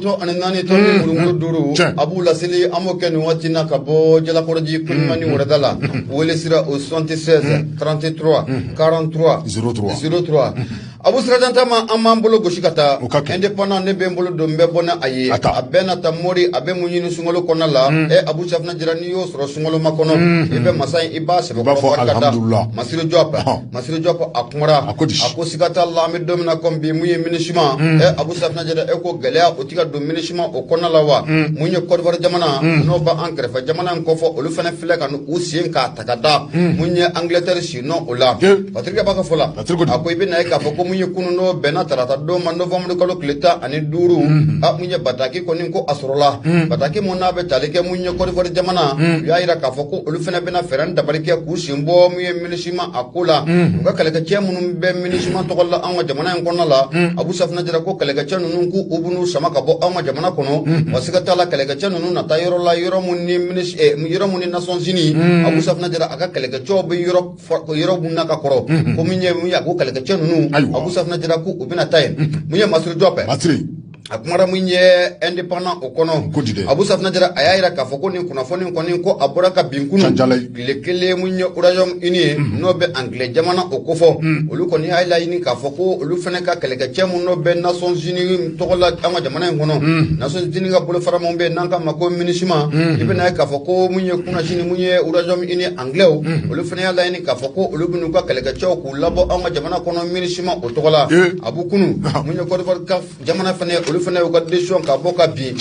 to ani nani to murumuru duru abu lasili amoke ni watina kabo jala korji kunmani waradala wele sira au 76 33 43 03 abu sirajanta ma amambolo goshikata indépendant ne bembolo dombe bona aye abena tamori abe munyini sungolo konala abu safna jirani yo soro sungolo makono ibe masai iba sebe ko alhamdulillah masiru jopa akumara akosikata allah mi domina kombi muye minishima abu safna jira eko galea otiga do minishima o konala wa munye kodwar jamana no ba ankre fa jamana ko fo olu fene file kan usien ka takada munye angleterre sino ola patrick baka fola akoy be na ka fo ko munye kunu no bena tarata do man novembre ko kleta ani duru munye bataki ko nin ko asrola bataki monna be talike munye kodwar jamana yaira ka fo ko olu fene bena feran dabarike ku simbo munye minishima akula ga kale ka chemunu be minishima to kolla an jamana en konala abu safna jira ko kale ka chenu ku ubunu sama ka bo an jamana kono wasika tala kale ka chenu na tayoro la yoro munni minish yoro munni nations unis abu safna jira aka kale ka chobe yoro bunna ka koro ko minye muya ko kale ka chenu abu safna jira ku ubina tay muye masru jope akumara munye indépendant okono abu safna jara ayira ka foko ni kuna foni ko abura ka binkunu lekele munye urayom ini no be anglais jamana okofo olu koni ayla ini ka foko olu fene ka kelega chemu no be nations unis tokola anga jamana ngono nations unis ga bolo fara mombe nanka mako minishima ibena ka foko munye kuna chini munye urayom ini anglais olu fene ayla ini ka foko olu bunu ka kelega chew ku labo anga jamana kono minishima otokola abu kunu munye ko ka jamana fene olu fene u ka décision ka boka bi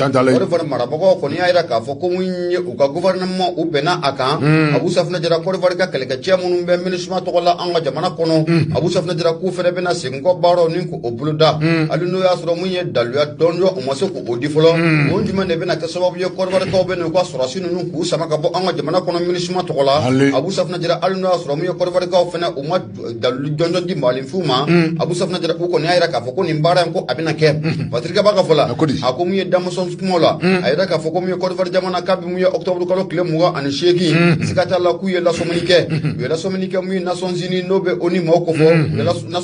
o fana marabako ko ni ayira ka fo ko munye u ka gouvernement u bena akan abu safna jara ko ka kale ka chemunu be ministre to la anga jamana kono abu safna jara ku fere bena singo baro nin ko obuluda aluno ya soro munye dalu ya donjo o maso ko odifolo won juma ne bena ka sababu ye ko ko bena ko soro sinu nun ku sama ka bo anga jamana kono ministre to la abu safna jara aluno ya soro munye ko ka fena u ma dalu donjo di malin fuma abu safna jara ko ni ayira ka fo ko ni mbara ko abina ke patrika baka fola ako muye damoson smola ayda ka foko muye kodvar jamana kabi muye octobre kalo kle muga ani sheki sikata la kuye la somunike muye nations unis nobe oni moko fo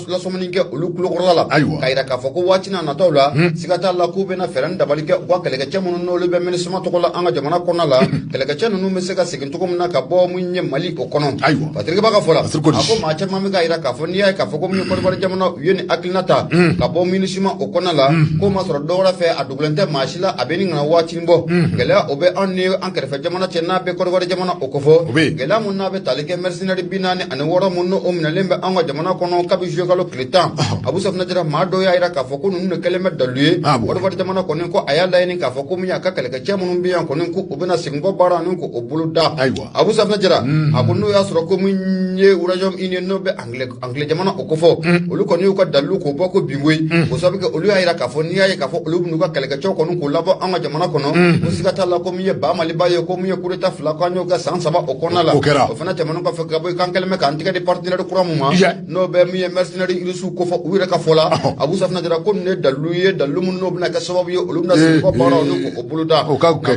la somunike ulu kulo korala kayda ka foko watina na tawla sikata la kube na feran dabalike wa kale ka chamunu no lebe ministre to kola anga jamana konala kale ka chanu no meseka sekin to komna ka bo munye mali okono patrika baka fola ako ma chama me kayda ka fo niya ka foko muye kodvar jamana yeni aklinata ka bo ministre okonala ko ma soro dora fe adugulente mashila abeni ngana watimbo gela obe anni ankere fe jamana chenna be korwar jamana okofo gela munna be talike mercenary binani an woro munno omna lembe anga jamana kono kabi jogalo kletan abu safna jara mado ya ira ka foko nunu keleme daluye korwar jamana kono ko ayala ni ka foko munya ka kale ka chemunu biyan kono ko obena singo bara nun ko obuluda abu safna jara akunu ya soro ko munye urajom ini no be angle jamana okofo olu kono ko dalu ko boko bingwe o sabi ko olu ya ira ka fo ni ya ka fo olu nuga kale ka choko nu ko labo anga jamana kono musika tala ko miye ba mali baye ko miye kureta fla ko nyoga san saba o kona la o fana temanu ka feka boy kan kelme kan tika di partenaire kuramu ma no be miye mercenary irisu ko fo wira ka fola abu safna dara ko ne daluye dalumu no bna ka sababu yo olu na sin ko bara nu ko buluda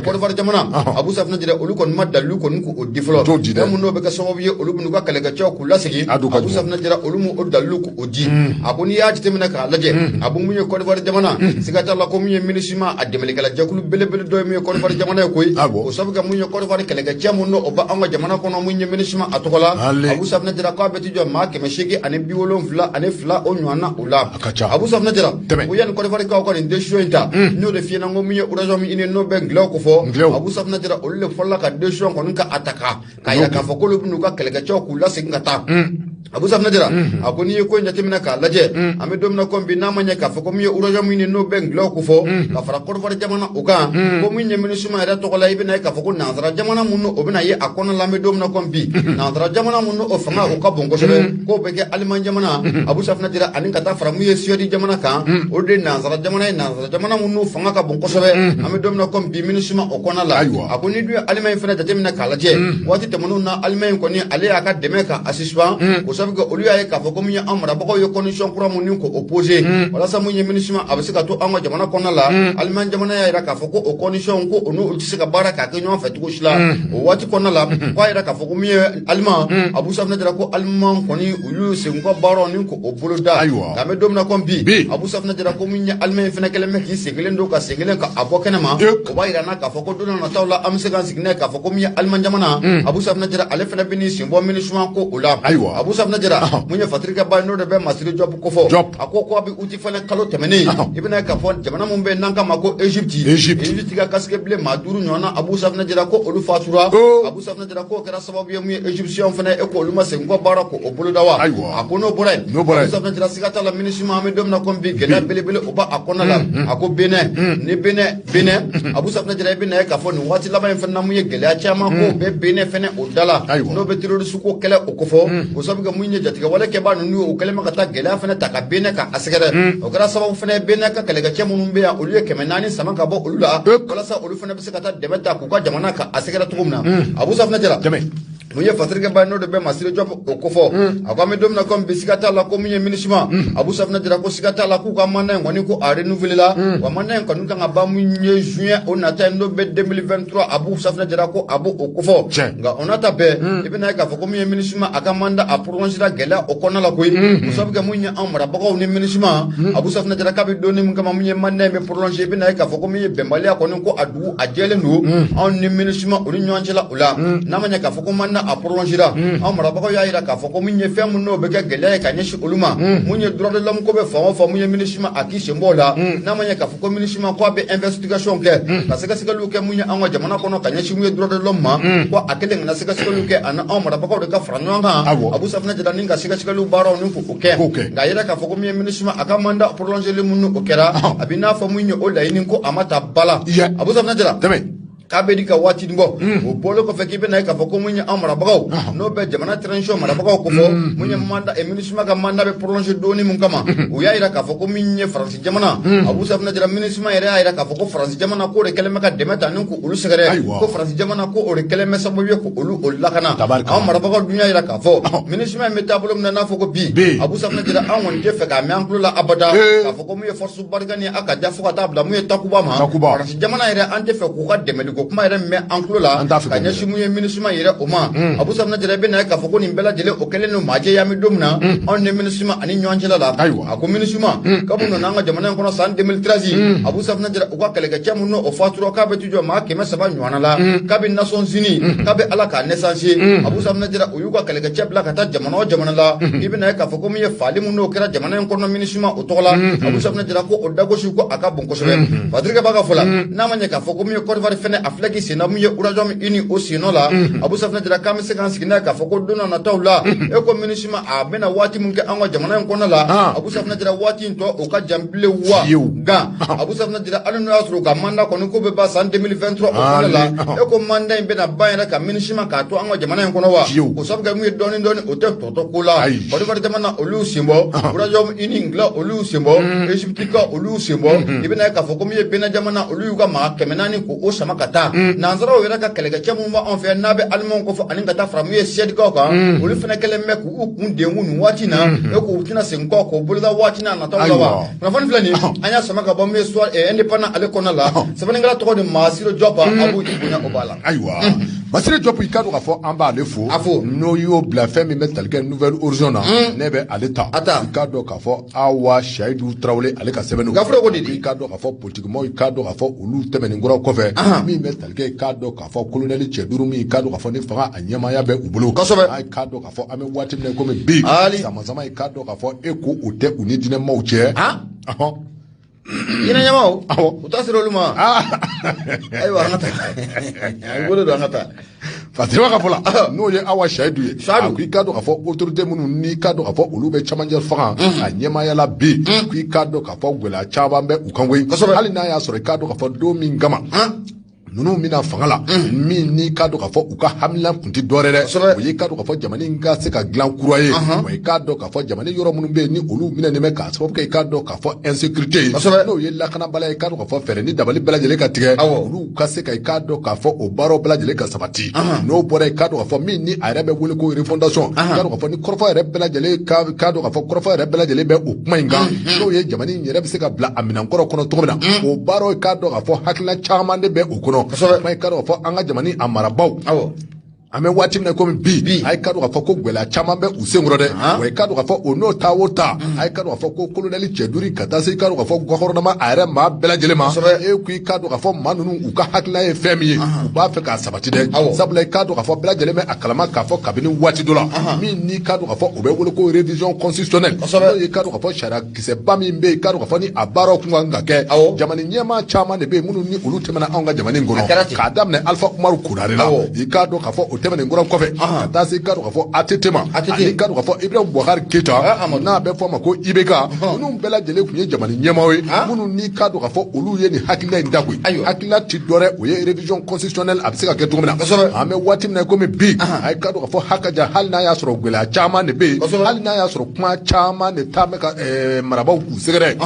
ko far jamana abu safna dara olu ko ma dalu ko nu ko diflo mu no be ka sababu yo olu nuga kale ka choko la sigi abu safna dara olu mu o dalu ko oji akuni ya jitemina ka laje abu miye ko far jamana sika tala ko miye minishima ademele kala jakulu bele do miye ko far jamana koy o sabuga miye ko far kale ga jamu no oba anga jamana kono miye minishima atokola abu safna dira ko beti jo ma ke meshiki ane biwolon fla ane fla o nyana ula abu safna dira o yan ko far ka ko ni deshointa no de fiena ngo miye urajo mi ine no be nglo ko fo abu safna dira o le folla ka deshon ko nka ataka kaya ka fo ko lu nu ka kale ga chokula singata abu safna dira akoni ko nyati mina ka laje ame domna ko bi na manya ka fo ko miye urajo mi ine no be nglo ko fo ka fara ko far jamana uka ko min nyemini suma ira to kola ibina ka fo ko nazara jamana munno obina ye akona lambe domna ko bi nazara jamana munno o fanga o ka bongo sebe ko be ke alman jamana abu safna dira anin ka ta fara mu ye siodi jamana ka o de nazara jamana munno fanga ka bongo sebe ame domna ko bi min suma o kona la akoni du alman fena jatemina ka laje wati temunu na alman ko ni ale aka deme ka asisba ko sababu que olu y'a k'a fɔ ko min ye an marabagaw ye condition kura mun ni ko opposé walasa mun ye MINUSMA a bɛ se ka to an ka jamana kɔnɔna la Allemagne jamana y'a jira k'a fɔ ko o condition ko olu tɛ se ka baara k'a kɛ ɲɔgɔn fɛ cogo si la o waati kɔnɔna la ko a yira k'a fɔ ko min ye Allemagne Abu Safinɛ Jara ko Allemagne kɔni olu segin ka baaraw ni ko o bolo da nka bɛ don min na ko bi Abu Safinɛ Jara ko min ye Allemagne fana kɛlen bɛ k'i sen kelen don ka sen kelen ka a bɔ kɛnɛ ma o b'a yira n'a k'a fɔ ko don na nataw la an bɛ se k'an sigi n'a ye k'a fɔ ko min ye Allemagne jamana Abu Safinɛ Jara ale fana bɛ n'i sen bɔ MINUSMA ko o la Abu Safinɛ Jara mun ye fatirikɛ ba n'o de bɛ Masiri Jɔp ko fɔ a ko a bɛ uti fana kalo tɛmɛnen i bɛna k'a fɔ jamana mun bɛ n'an k'a ma ko Egypte ka kasike bilen maa 5 ɲɔgɔnna Abu Safinɛ Jara ko olu fatura Abu Safinɛ Jara ko kɛra sababu ye mun ye Egyptien fana e ko olu ma segin ko baara ko o boloda wa a ko n'o bɔra yen Abu Safinɛ Jara siga t'a la MINUSMA an bɛ don min na ko bi gɛlɛya belebele o b'a kɔnɔna la a ko Benin ni Benin Abu Safinɛ Jara i bɛna ye k'a fɔ nin waati laban in fana mun ye gɛlɛya caman ko bɛɛ Benin fana o da la n'o bɛ terroriste ko kɛlɛ o kɔfɛ o sababu que mun ye jatigɛ wale kɛbaa ninnu o kɛlen bɛ ka taa gɛlɛya fana ta ka Benin ka a sɛgɛrɛ o kɛra sababu fana Benin ka kɛlɛkɛcɛ minnu bɛ yan olu ye 400 sama ka bɔ olu la walasa olu fana bɛ se ka taa dɛmɛ ta k'u ka jamana ka a sɛgɛrɛ cogo min na Abu Safinɛ Jara mun ye fatirikɛ ba n'o de bɛ Masiri Jɔp o kɔfɔ a ko an bɛ don min na ko bi siga t'a la ko min ye MINUSMA Abu Safinɛ Jara ko siga t'a la k'u ka mandat in kɔni ko a renouvelé la wa mandat in kɔni kan ka ban mun ye juin o nata n'o bɛ 2023 Abu Safinɛ Jara ko a b'o kɔfɔ nka o nata bɛɛ i bɛna ye k'a fɔ ko min ye MINUSMA a ka mandat a prolongé la gɛlɛya o kɔnɔna la koyi o sababu kɛ mun ye an marabagaw ni MINUSMA Abu Safinɛ Jara k'a bɛ donni min kama mun ye mandat in bɛ prolongé i bɛna ye k'a fɔ ko min ye bɛnbaliya kɔni ko a dugu a jɛlen don anw ni MINUSMA o ni ɲɔgɔn cɛ la o la n'a ma ɲɛ k'a fɔ ko mandat a prolongé la an marabagaw y'a jira k'a fɔ ko min ye fɛn mun n'o bɛ kɛ gɛlɛya ye ka ɲɛsin olu ma mun ye droit de l'homme ko bɛ fan o fan mun ye MINUSMA a k'i sen bɔ o la n'a ma ɲɛ k'a fɔ ko MINUSMA ko a bɛ investigation kɛ ka sɛgɛsɛgɛliw kɛ mun ye an ka jamana kɔnɔ ka ɲɛsin mun ye droit de l'homme ma ko a kelen ka na sɛgɛsɛgɛliw kɛ ani anw marabagaw de ka fara ɲɔgɔn kan Abu Safinɛ Jara ni ka sɛgɛsɛgɛliw baaraw ni k'o kɛ nka a yira k'a fɔ ko min ye MINUSMA a ka mandat prolongé mun o kɛra a bɛ n'a fɔ mun ye o laɲini ko a ma ta ba la Abu Safinɛ Jara k'a bɛ di ka waati bɔ o bɔlen kɔfɛ k'i bɛna ye k'a fɔ ko mun ye an marabagaw n'o bɛ jamana transition marabagaw ko fɔ mun ye mandat MINUSMA ka mandat bɛ prolongé donni mun kama o y'a jira k'a fɔ ko min ye Faransi jamana Abu Safinɛ Jara MINUSMA yɛrɛ y'a jira k'a fɔ ko Faransi jamana ko de kɛlen bɛ ka dɛmɛ ta ni ko olu sɛgɛrɛ ko Faransi jamana ko o de kɛlen bɛ sababu ye ko olu o lakana an marabagaw dun y'a jira k'a fɔ MINUSMA in bɛ taabolo min na n'a fɔ ko bi Abu Safinɛ Jara an kɔni tɛ fɛ k'a mɛn an tulo la abada k'a fɔ ko mun ye force barikani a ka ja fo ka taa bila mun ye Takuba ma Faransi jamana yɛrɛ an tɛ fɛ k'u ka dɛmɛli ko kuma yɛrɛ mɛn an tulo la ka ɲɛsin mun ye MINUSMA yɛrɛ o ma Abu Safinɛ Jara bɛna ye k'a fɔ ko nin bɛɛ lajɛlen o kɛlen don maajɛ ya min don min na anw ni MINUSMA ani ɲɔgɔn cɛla la a ko MINUSMA kabini donna an ka jamana in kɔnɔ san 2013 Abu Safinɛ Jara u ka kɛlɛkɛcɛ minnu o fatura k'a bɛ tujɔ maa 300 ɲɔgɔnna la k'a bɛ Nations Unies k'a bɛ Ala k'a naissance Abu Safinɛ Jara u y'u ka kɛlɛkɛcɛ bila ka taa jamana o jamana la i bɛna ye k'a fɔ ko min ye faali minnu o kɛra jamana in kɔnɔ MINUSMA o tɔgɔ la Abu Safinɛ Jara ko o dagosi ko a ka bon kosɛbɛ fatirikɛ b'a ka fɔ la n'a ma ɲɛ k'a fɔ ko min ye Côte d'Ivoire fɛnɛ a filɛ k'i sen na mun ye Urazɔm Uni o senɔ la Abu Safinɛ Jara k'an bɛ se k'an sigi n'a ye k'a fɔ ko don na nataw la e ko MINUSMA a bɛna waati min kɛ an ka jamana in kɔnɔ la Abu Safinɛ Jara waati in tɔ o ka jan bilen wa nka Abu Safinɛ Jara hali n'o y'a sɔrɔ u ka mandat kɔni ko bɛ ban san 2023 o kɔnɔ la e ko mandat in bɛna ban yɛrɛ ka MINUSMA k'a to an ka jamana in kɔnɔ wa o sabu kɛ mun ye dɔɔni o tɛ tɔtɔ ko la Côte d'Ivoire jamana olu sen bɔ Urazɔm Uni dilan olu sen bɔ Egypte ka olu sen bɔ i bɛna ye k'a fɔ ko min ye Benin jamana olu y'u ka maa 400 ko o sama ka taa nanzaraw yɛrɛ ka kɛlɛkɛcɛ mun b'anw fɛ n'a bɛ Allemagne ko fɔ ani ka taa fara mun ye Suède kaw kan olu fana kɛlen bɛ k'u kun dengun nin waati na e k'u tɛna segin kɔ k'o boloda waati na nataw la wa kunnafoni filɛ nin an y'a sama ka bɔ mun ye soit indépendant ale kɔnɔna la sɛbɛnnikɛla tɔgɔ de Masiri Jɔp Abu i bonya o b'a la ayiwa Masiri Jɔp i ka dɔn k'a fɔ an b'ale fo n'o y'o bila fɛn min bɛ tali kɛ nouvelle horizon na ne bɛ ale ta i ka dɔn k'a fɔ Awa Seyidu Tarawele ale ka sɛbɛnniw i ka dɔn k'a fɔ politikimɔgɔw i ka dɔn k'a fɔ olu tɛmɛnenkɔrɔ kɔfɛ min bɛ tali kɛ i ka dɔn k'a fɔ colonel cɛ duuru min i ka dɔn k'a fɔ ni fanga a ɲɛmaaya bɛ u bolo i ka dɔn k'a fɔ an bɛ waati min na komi bi sama i ka dɔn k'a fɔ e ko o tɛ u ni diinɛmaw cɛ Ɲinɛ ɲɛmaw u ta sera olu ma ayiwa an ka taa i bolo don an ka taa Fatima ka fɔ la n'o ye Awa Seyidu ye i ka dɔn k'a fɔ autorité minnu n'i ka dɔn k'a fɔ olu bɛ camancɛ fanga a ɲɛmaaya la bi k'i ka dɔn k'a fɔ gɛlɛya caman bɛ u kan koyi hali n'a y'a sɔrɔ i ka dɔn k'a fɔ don min kama nunu mina fangala min ni ka do ka fɔ u ka hamila kunti dɔrɛ dɛ o ye ka do ka fɔ jamana ka se ka gilan kura ye o ye ka dɔ ka fɔ jamana yɔrɔ minnu bɛ ni olu minɛ mɛ k'a sababu kɛ ka dɔ ka fɔ insécurité n'o ye lakanabala ye ka do ka fɔ fɛɛrɛ ni dabali bɛɛ lajɛlen ka tigɛ olu ka se ka dɔ k'a fɔ o baaraw bɛɛ lajɛlen ka sabati n'o bɔra ye ka do ka fɔ min ni a yɛrɛ bɛ wele ko refondation ka do ka fɔ ni kɔrɔfɔ yɛrɛ bɛɛ lajɛlen ka do ka fɔ kɔrɔfɔ yɛrɛ bɛɛ lajɛlen bɛ o kuma in kan n'o ye jamana in yɛrɛ bɛ se ka bila a minɛnkɔrɔ kɔnɔ cogo min na o baaraw ka dɔ ka fɔ hakilina caman de bɛ o kɔnɔ kuma in ka do ka fɔ an ka jamana a marabaw an bɛ waati min na komi bi a ye ka dɔn k'a fɔ ko gɛlɛya caman bɛ u senkɔrɔ dɛ wa i ka dɔn k'a fɔ o n'o ta o ta a ye ka dɔn k'a fɔ ko kolonɛli cɛ duuru ka taa se i ka dɔn k'a fɔ gɔkɔrɔnama a yɛrɛ maa bɛɛ lajɛlen ma e ko i ka dɔn k'a fɔ maa ninnu u ka hakilina ye fɛn min ye u b'a fɛ k'a sabati dɛ sabula i ka dɔn k'a fɔ bɛɛ lajɛlen bɛ a kalama k'a fɔ kabini waati dɔ la min n'i ka dɔn k'a fɔ o bɛ wele ko révision constitutionnelle n'o ye i ka dɔn k'a fɔ sariya kisɛba min bɛ yen i ka dɔn k'a fɔ ni a baaraw kun kan ka kɛ jamana ɲɛmaa caman de bɛ yen minnu ni olu tɛmɛna anw ka jamana in kɔnɔ k'a daminɛ Alpha Umaru Konare la i ka dɔn k'a fɔ o tɛmɛnen kɔfɛ ka taa se ka dɔn k'a fɔ ATT ma ani ka dɔn k'a fɔ Ibrahim Boubacar Keita n'a bɛ fɔ a ma ko IBK minnu bɛɛ lajɛlen tun ye jamana ɲɛmaaw ye minnu ni ka dɔn k'a fɔ olu ye nin hakilina in da koyi hakilina ti dɔwɛrɛ o ye révision constitutionnelle a bɛ se ka kɛ cogo min na an bɛ waati min na komi bi a ye ka dɔn k'a fɔ hakaja hali n'a y'a sɔrɔ gɛlɛya caman de bɛ yen hali n'a y'a sɔrɔ kuma caman de taa bɛ ka marabaw k'u sɛgɛrɛ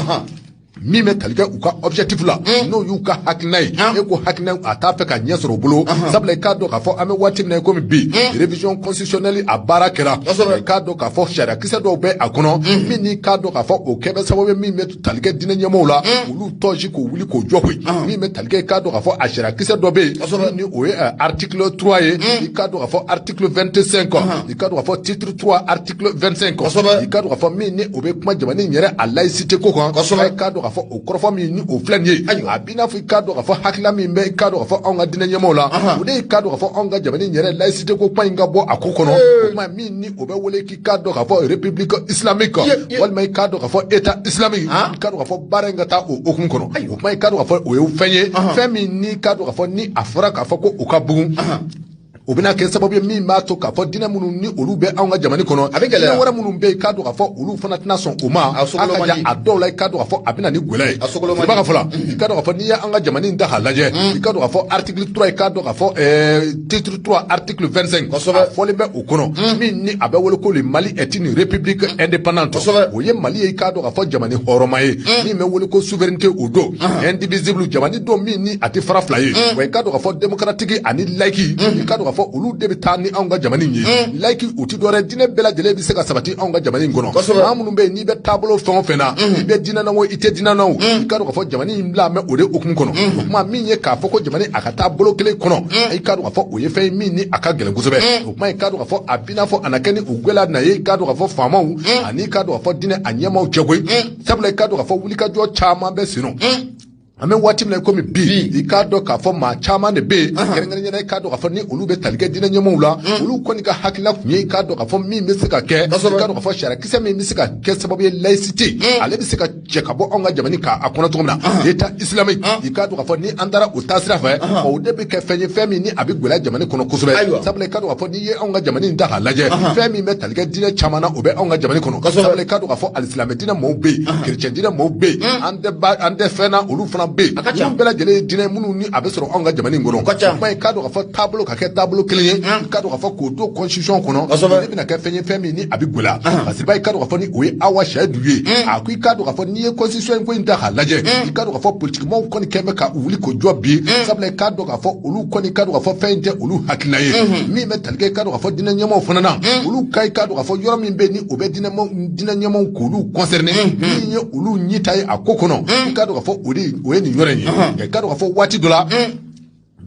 min bɛ tali kɛ u ka objectif la n'o y'u ka hakilina ye e ko hakilina a t'a fɛ ka ɲɛ sɔrɔ u bolo sabula i k'a dɔn k'a fɔ an bɛ waati min na komi bi révision constitutionnelle a baara kɛra i k'a dɔn k'a fɔ sariya kisɛ dɔw bɛ a kɔnɔ min n'i k'a dɔn k'a fɔ o kɛ bɛ sababu ye min bɛ tali kɛ diinɛ ɲɛmɔgɔw la olu tɔnsi k'o wuli k'o jɔ koyi min bɛ tali kɛ i k'a dɔn k'a fɔ a sariya kisɛ dɔ bɛ yen ni o ye article 3 ye i k'a dɔn k'a fɔ article 25 i k'a dɔn k'a fɔ titre 3 article 25 i k'a dɔn k'a fɔ min ni o bɛ kuma jamana in yɛrɛ a laïcité ko kan i k'a dɔn k'a fɔ o kɔrɔfɔ min ni o filɛ nin ye a b'i n'a fɔ i k'a dɔn k'a fɔ hakilila min bɛ i k'a dɔn k'a fɔ anw ka diinɛ ɲɛmɔgɔw la o de ye k'a dɔn k'a fɔ anw ka jamana in yɛrɛ laïcité ko kuma in ka bɔ a ko kɔnɔ o kuma min ni o bɛ wele k'i k'a dɔn k'a fɔ république islamique walima i k'a dɔn k'a fɔ état islamique i k'a dɔn k'a fɔ baara in ka taa o hukumu kɔnɔ o kuma i k'a dɔn k'a fɔ o ye fɛn ye fɛn min ni k'a dɔn k'a fɔ ni a fɔra k'a fɔ ko o ka bugun o bɛna kɛ sababu ye min b'a to k'a fɔ diinɛ minnu ni olu bɛ anw ka jamana kɔnɔ a bɛ gɛlɛya wɛrɛ minnu bɛ yen k'a dɔn k'a fɔ olu fana tɛna sɔn o ma a ka ja a dɔw la i k'a dɔn k'a fɔ a bɛna ni gɛlɛya ye i b'a ka fɔ la i k'a dɔn k'a fɔ n'i ye an ka jamana in ta k'a lajɛ i k'a dɔn k'a fɔ article 3 i k'a dɔn k'a fɔ titre 3 article 25 a fɔlen bɛ o kɔnɔ min ni a bɛ wele ko le Mali est une république indépendante o ye Mali ye i k'a dɔn k'a fɔ jamana hɔrɔma ye min bɛ wele ko souveraineté o don indivisible jamana don min ni a tɛ fara fila ye wa i k'a dɔn k'a fɔ démocratique ani laïque i k'a dɔn k'a fɔ olu de bɛ taa ni anw ka jamana in ye laïque o ti dɔwɛrɛ diinɛ bɛɛ lajɛlen bɛ se ka sabati anw ka jamana in kɔnɔ maa minnu bɛ yen n'i bɛ taabolo fɛn o fɛn na i bɛ diinɛ na o i tɛ diinɛ na o i ka dɔn k'a fɔ jamana in bila mɛ o de hukumu kɔnɔ o kuma min ye k'a fɔ ko jamana a ka taa bolo kelen kɔnɔ i ka dɔn k'a fɔ o ye fɛn ye min ni a ka gɛlɛn kosɛbɛ o kuma i ka dɔn k'a fɔ a b'i n'a fɔ a na kɛ ni o gwɛlɛya na ye i ka dɔn k'a fɔ faamaw ani ka dɔn k'a fɔ diinɛ a ɲɛmaaw cɛ koyi sabula i ka dɔn k'a fɔ wulikajɔ caman bɛ sen nɔ an bɛ waati min na komi bi i k'a dɔn k'a fɔ maa caman de bɛ yen kɛrɛnkɛrɛnnenya i k'a dɔn k'a fɔ ni olu bɛ tali kɛ diinɛ ɲɛmɔgɔw la olu kɔni ka hakilina tun ye i k'a dɔn k'a fɔ min bɛ se ka kɛ i k'a dɔn k'a fɔ sariya kisɛ min bɛ se ka kɛ sababu ye laïcité ale bɛ se ka cɛ ka bɔ anw ka jamana k'a kɔnɔ cogo min na état islamique i k'a dɔn k'a fɔ ni an taara o taasira fɛ o de bɛ kɛ fɛn ye fɛn min ni a bɛ gɛlɛya jamana kɔnɔ kosɛbɛ sabula i k'a dɔn k'a fɔ n'i ye anw ka jamana in ta k'a lajɛ fɛn min bɛ tali kɛ diinɛ caman na o bɛ anw ka jamana kɔnɔ sabula i k'a dɔn k'a fɔ alisilamɛ diinɛ mɔɔw bɛ yen kerecɛn diinɛ mɔɔw bɛ yen an tɛ fɛn na olu fana bɛ yen lajɛlen diinɛ minnu ni a bɛ sɔrɔ anw ka jamana in kɔnɔ kuma k'a dɔn k'a fɔ taabolo ka kɛ taabolo kelen ye k'a dɔn k'a fɔ k'o don constitution kɔnɔ ne bɛna kɛ fɛn ye fɛn min ni a bɛ gɛlɛya parce que i k'a dɔn k'a fɔ ni o ye Awa Saidu ye a ko i k'a dɔn k'a fɔ n'i ye constitution ko in ta k'a lajɛ i k'a dɔn k'a fɔ politikimɔgɔw kɔni kɛn bɛ ka wuli k'o jɔ bi sabula i k'a dɔn k'a fɔ olu kɔni k'a dɔn k'a fɔ fɛn in tɛ olu hakilina ye min bɛ tali kɛ i k'a dɔn k'a fɔ diinɛ ɲɛmɔgɔw fana na olu ka i k'a dɔn k'a fɔ yɔrɔ min bɛ ni o bɛ diinɛ ɲɛmɔgɔw k'olu concerné min ye olu ɲi ta ye a ko kɔnɔ i k'a dɔn k'a fɔ o ye nin yɔrɔ in ye i k'a dɔn k'a fɔ waati dɔ la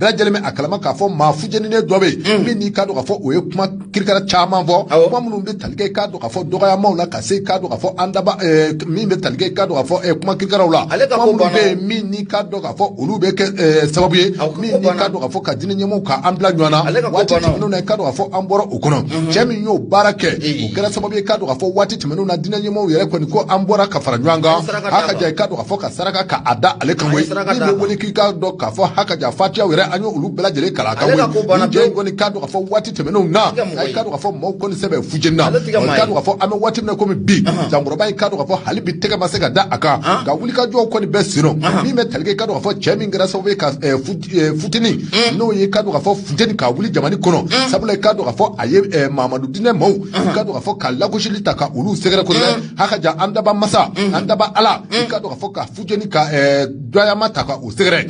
bɛɛ lajɛlen bɛ a kalama k'a fɔ maa fujeninen dɔ bɛ yen min n'i k'a dɔn k'a fɔ o ye kuma kirikara caman fɔ kuma minnu bɛ tali kɛ i k'a dɔn k'a fɔ dɔgɔyamaw la ka se k'a dɔn k'a fɔ an daba min bɛ tali kɛ i k'a dɔn k'a fɔ kuma kirikaraw la kuma minnu bɛ yen min n'i k'a dɔn k'a fɔ olu bɛ kɛ sababu ye min n'i k'a dɔn k'a fɔ ka diinɛ ɲɛmɔgɔw k'an bila ɲɔgɔn na waati tɛmɛnenw na i k'a dɔn k'a fɔ an bɔra o kɔnɔ cɛ min y'o baara kɛ o kɛra sababu ye i k'a dɔn k'a fɔ waati tɛmɛnenw na diinɛ ɲɛmɔgɔw yɛrɛ kɔni ko an bɔra ka fara ɲɔgɔn kan hakaja i k'a dɔn k'a fɔ ka saraka k'a da ale kan koyi min bɛ wele k'i k'a dɔn k'a fɔ hakaja fatiyaw yɛrɛ an y'olu bɛɛ lajɛlen kalan ka wuli jɛ kɔni k'a dɔn k'a fɔ waati tɛmɛnenw na a k'a dɔn k'a fɔ maaw kɔni sɛbɛn fujeni na k'a dɔn k'a fɔ an bɛ waati min na komi bi jankɔrɔba in k'a dɔn k'a fɔ hali bi tɛgɛ ma se ka da a kan nka wulikajɔw kɔni bɛɛ sen nɔ min bɛ talikɛ k'a dɔn k'a fɔ cɛ min kɛra sababu ye ka futeni n'o ye k'a dɔn k'a fɔ futeni k'a wuli jamana kɔnɔ sabula k'a dɔn k'a fɔ a ye Mamadu Dinɛ maaw k'a dɔn k'a fɔ ka lagosili ta ka olu sɛgɛrɛ kosɛbɛ hakaja an daba masa an daba ala k'a dɔn k'a fɔ ka futeni ka dɔyama ta ka o sɛgɛrɛ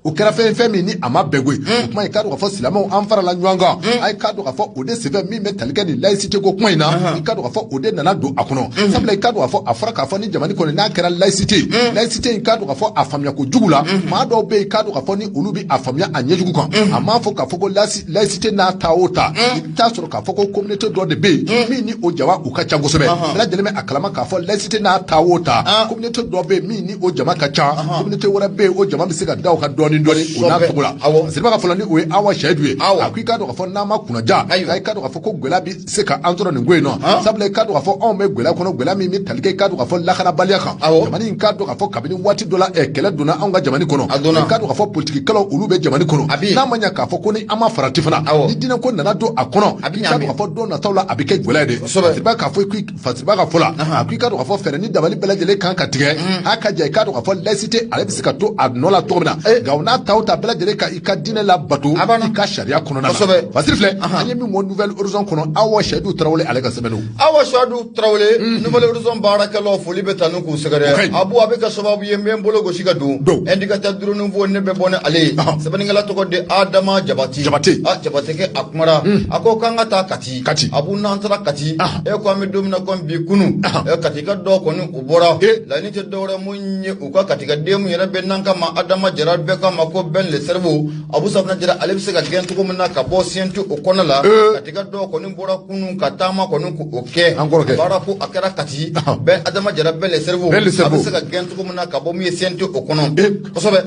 o kɛra fɛn min ni a ma bɛn koyi o kuma in k'a dɔn k'a fɔ silamɛw an farala ɲɔgɔn kan a ye k'a dɔn k'a fɔ o de sɛbɛn min bɛ talikɛ ni laïcité ko kuma in na i k'a dɔn k'a fɔ o de nana don a kɔnɔ sabula i k'a dɔn k'a fɔ a fɔra k'a fɔ ni jamana kɔnɔ n'a kɛra laïcité in k'a dɔn k'a fɔ a faamuya ko jugu la maa dɔw bɛ yen k'a dɔn k'a fɔ ni olu bɛ a faamuya a ɲɛjugu kan a m'a fɔ k'a fɔ ko laïcité n'a ta o ta i bɛ taa sɔrɔ k'a fɔ ko communauté dɔ de bɛ yen min ni o jama u ka ca kosɛbɛ bɛɛ lajɛlen bɛ a kalama k'a fɔ laïcité n'a ta o ta communauté dɔ bɛ yen min ni o jama ka ca communauté wɛrɛ bɛ yen o jama bɛ se ka da o ka dɔɔni o n'a Siriba ka fɔlɔ ni o ye Awa Seyidu ye a ko i k'a dɔn k'a fɔ n'an ma kunnaja i k'a dɔn k'a fɔ ko gɛlɛya bɛ se ka an sɔrɔ nin ko in nɔ sabula i k'a dɔn k'a fɔ anw bɛ gɛlɛya kɔnɔ gɛlɛya min bɛ tali kɛ i k'a dɔn k'a fɔ lakanabaliya kan jamana in k'a dɔn k'a fɔ kabini waati dɔ la kɛlɛ donna anw ka jamana kɔnɔ i k'a dɔn k'a fɔ politikikɛlaw olu bɛ jamana kɔnɔ n'a ma ɲɛ k'a fɔ ko ni an ma farati fana ni diinɛ ko nana don a kɔnɔ i k'a dɔn k'a fɔ don nataw la a bɛ kɛ gɛlɛya de Siriba k'a fɔ Siriba ka fɔ la a ko i k'a dɔn k'a fɔ fɛɛrɛ ni dabali bɛɛ lajɛlen kan ka tigɛ a ka ja i k'a dɔn k'a fɔ laïcité ale bɛ se ka to a nɔ la cogo min na nka o n'a ta o ta bɛɛ lajɛlen ka i ka diinɛ la bato i ka sariya kɔnɔna na Basiri filɛ an ye min mɔ Nouvelle Horizon kɔnɔ Awa Seyidu Tarawele ale ka sɛbɛn don Awa Seyidu Tarawele Nouvelle Horizon baarakɛlaw foli bɛ taa n'u k'u sɛgɛrɛ Abu a bɛ ka sababu ye n bɛ n bolo gosi ka don indicateur duurunin fɔ ne bɛ bɔ ni ale ye sɛbɛnnikɛla tɔgɔ de Adama Jabati Jabatekɛ a kumara a ko k'an ka taa Kati Abu n'an taara Kati ko an bɛ don min na ko bi kunu Katika dɔw kɔni u bɔra laɲini tɛ dɔwɛrɛ mun ye u ka Katika den mun yɛrɛ bɛ n'an kama Adama Jara bɛɛ kama ko bɛn le cerveau Abu Safinɛ Jara ale bɛ se ka gɛn cogo min na ka bɔ CNT o kɔnɔ la Katika dɔw kɔni bɔra kunun ka taama kɔni k'o kɛ baara ko a kɛra Kati bɛn Adama Jara bɛn le cerveau a bɛ se ka gɛn cogo min na ka bɔ min ye CNT o kɔnɔ kosɛbɛ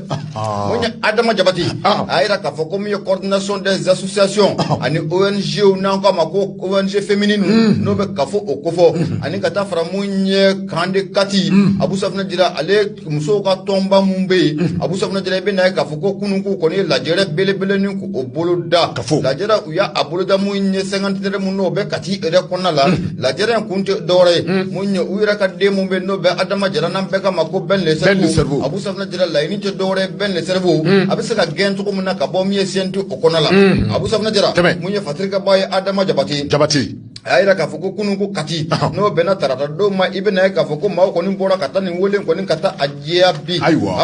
mun ye Adama Jabati a yira k'a fɔ ko min ye coordination des associations ani ONG n'an k'a ma ko ONG féminine n'o bɛ ka fɔ o kofɔ ani ka taa fara mun ye Kande Kati Abu Safinɛ Jara ale musow ka tɔnba mun bɛ yen Abu Safinɛ Jara i bɛ na ye k'a fɔ ko kunun k'u kɔni ye lajɛrɛ belebele ni k'o bolo da lajɛrɛ u y'a bolo da mun ye 50 mun n'o bɛ Kati yɛrɛ kɔnɔna la lajɛrɛ in kun tɛ dɔwɛrɛ ye mun ye u yɛrɛ ka den mun bɛ yen n'o bɛ Adama Jara n'an bɛɛ kama ko bɛn le cerveau Abu Safinɛ Jara laɲini tɛ dɔwɛrɛ ye bɛn le cerveau a bɛ se ka gɛn cogo min na ka bɔ min ye CNT o kɔnɔ la Abu Safinɛ Jara mun ye fatirikɛba ye Adama Jabati a yira k'a fɔ ko kunun ko Kati n'o bɛnna tarata don ma i bɛ na ye k'a fɔ ko maaw kɔni bɔra ka taa nin wele kɔni ka taa a jɛya bi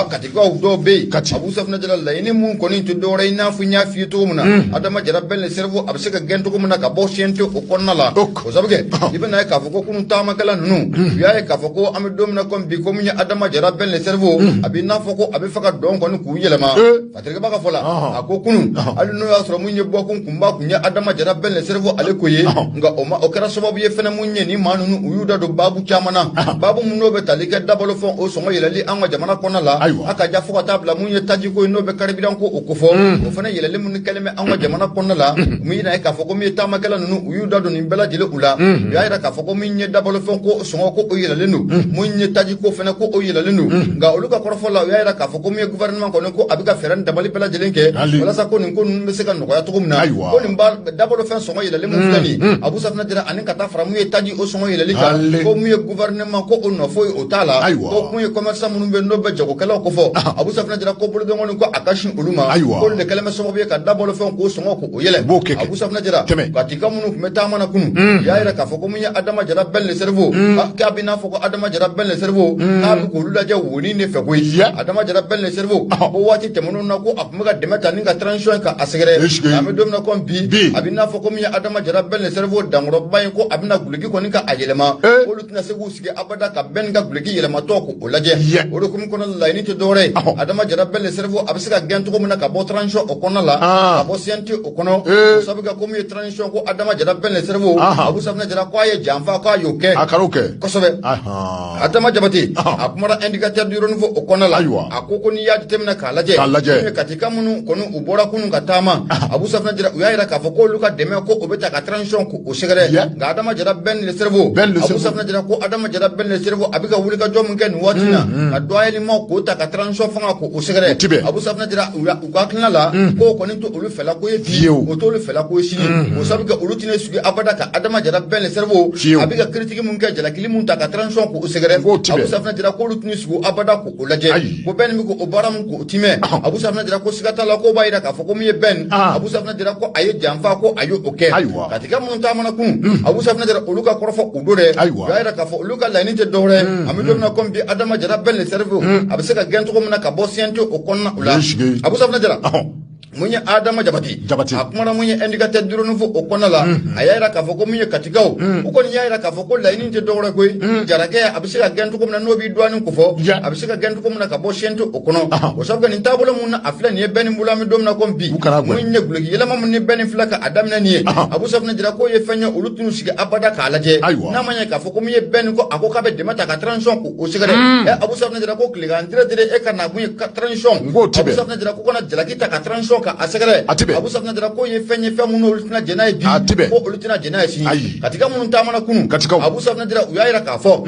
Katikaw dɔw bɛ yen Abu Safinɛ Jara laɲini mun kɔni tɛ dɔwɛrɛ i n'a fɔ n y'a f'i ye cogo min na Adama Jara bɛn le cerveau a bɛ se ka gɛn cogo min na ka bɔ CNT o kɔnɔna la o sabu kɛ i bɛ na ye k'a fɔ ko kunun taamakɛla ninnu u y'a ye k'a fɔ ko an bɛ don min na comme bi ko min ye Adama Jara bɛn le cerveau a bɛ n'a fɔ ko a bɛ fɛ ka dɔn kɔni k'u yɛlɛma fatirikɛba ka fɔ la a ko kunun hali n'o y'a sɔrɔ mun ye bɔkun kunba kun ye Adama Jara bɛn le cerveau ale ko ye nka o kɛra sababu ye fɛnɛ mun ye ni maa ninnu u y'u da don baabu caman na baabu mun n'o bɛ tali kɛ dabalo fɛn o sɔngɔ yɛlɛli an ka jamana kɔnɔna la a ka ja fo ka taa bila mun ye taji ko ye n'o bɛ karibidan ko o kofɔ o fɛnɛ yɛlɛli mun kɛlen bɛ an ka jamana kɔnɔna la mun yira ye k'a fɔ ko min ye taamakɛla ninnu u y'u da don nin bɛɛ lajɛlen u la u y'a yira k'a fɔ ko min ye dabalo fɛn ko sɔngɔ ko o yɛlɛlen don mun ye taji ko fɛnɛ ko o yɛlɛlen don nka olu ka kɔrɔfɔ la u y'a yira k'a fɔ ko min ye gouvernement kɔni ko a bɛ ka fɛɛrɛ ni dabali bɛɛ lajɛlen kɛ walasa ko nin ko ninnu bɛ se ka nɔgɔya cogo min na ko nin dabalo fɛn sɔngɔ yɛlɛlen mun filɛ nin Abu Safinɛ Jara ani ka taa fara mun ye taji o sɔngɔ yɛlɛli kan ko mun ye gouvernement ko o nɔfɔ ye o t'a la ko mun ye commerçant minnu bɛ n'o bɛ jagokɛlaw ko fɔ Abu Safinɛ Jara ko bolodɔngɔnin ko a ka sin olu ma ko olu de kɛlen bɛ sababu ye ka dabalo fɛn k'o sɔngɔ k'o yɛlɛ Abu Safinɛ Jara Katika minnu tun bɛ taama na kunun u y'a yira k'a fɔ ko mun ye Adama Jara bɛn le cerveau k'a bɛ n'a fɔ ko Adama Jara bɛn le cerveau k'a bɛ k'olu lajɛ woni de fɛ koyi Adama Jara bɛn le cerveau ko waati tɛmɛnenw na ko a tun bɛ ka dɛmɛ ta ni ka transition ka a sɛgɛrɛ an bɛ don min na ko bi a bɛ n'a fɔ ko min ye Adama Jara bɛn le cerveau dankɔrɔba in ko a bɛna guloki kɔni ka a yɛlɛma olu tɛna se k'u sigi abada ka bɛn ka guloki yɛlɛmatɔ k'o lajɛ o de kun kɔnɔ laɲini tɛ dɔwɛrɛ ye Adama Jara bɛn le cerveau a bɛ se ka gɛn cogo min na ka bɔ transition o kɔnɔ la ka bɔ CNT o kɔnɔ o sabu kɛ ko min ye transition ko Adama Jara bɛn le cerveau Abu Safinɛ Jara ko a ye janfa k'a y'o kɛ kosɛbɛ Adama Jabati a kumara indicateur du renouveau o kɔnɔ la a ko n'i y'a jateminɛ k'a lajɛ Katika minnu kɔni u bɔra kunun ka taama Abu Safinɛ Jara u y'a yira k'a fɔ ko olu ka dɛmɛ ko o bɛ ta ka transition k'o sɛgɛrɛ sɛgɛrɛ nka adama jara bɛɛ le cerveau abu safna jara ko adama jara bɛɛ le cerveau a bɛ ka wuli ka jɔ min kɛ nin waati na ka doyelima k'o ta ka transition fanga ko o sɛgɛrɛ abu safna jara u ka hakilina la k'o kɔni to olu fɛla ko ye bi o t'olu fɛla ko ye sini o sabu kɛ olu tɛna sugi abada ka adama jara bɛɛ le cerveau a bɛ ka critique mun kɛ jalakili mun ta ka transition ko o sɛgɛrɛ abu safna jara k'olu tɛna sugi abada ko o lajɛ ko bɛn min ko o baara mun ko o timɛ abu safna jara ko siga t'a la ko b'a yira k'a fɔ ko min ye bɛn abu safna jara ko a ye janfa ko a ye o kɛ ka tigɛ minnu taamana kun abu safna jara olu ka kɔrɔfɔ o don dɛ o y'a yira k'a fɔ olu ka laɲini tɛ dɔwɛrɛ an bɛ don min na komi bi adama jara bɛɛ le cerveau a bɛ se ka gɛn cogo min na ka bɔ CNT o kɔnɔna o la abu safna jara mun ye adama jabati a kumana mun ye indicateur du renouveau o kɔnɔna la a y'a yira k'a fɔ ko mun ye katikaw o kɔni y'a yira k'a fɔ ko laɲini tɛ dɔwɛrɛ koyi jarakɛ a bɛ se ka gɛn cogo min na n'o b'i dɔɔnin ko fɔ a bɛ se ka gɛn cogo min na ka bɔ CNT o kɔnɔ o sabu nin taabolo mun na a filɛ nin ye bɛɛ nin bolo an bɛ don min na komi bi mun ye guloki yɛlɛma mun ni bɛɛ nin filɛ ka a daminɛ nin ye abu safna jara k'o ye fɛn ye olu tunu sigi abada k'a lajɛ n'a ma ɲɛ k'a fɔ ko mun ye bɛɛ nin ko a ko k'a bɛ dɛmɛ ta ka transition ko o sɛgɛrɛ abu safna jara ko tilegan dire e ka na kun ye transition abu safna jara ko kana jalaki ta ka transition ka a sɛgɛrɛ abu safna jara ko ye fɛn ye fɛn minnu olu tɛna jɛn n'a ye bi ko olu tɛna jɛn n'a ye sini katika minnu taamana kunu abu safna jara u y'a yira k'a fɔ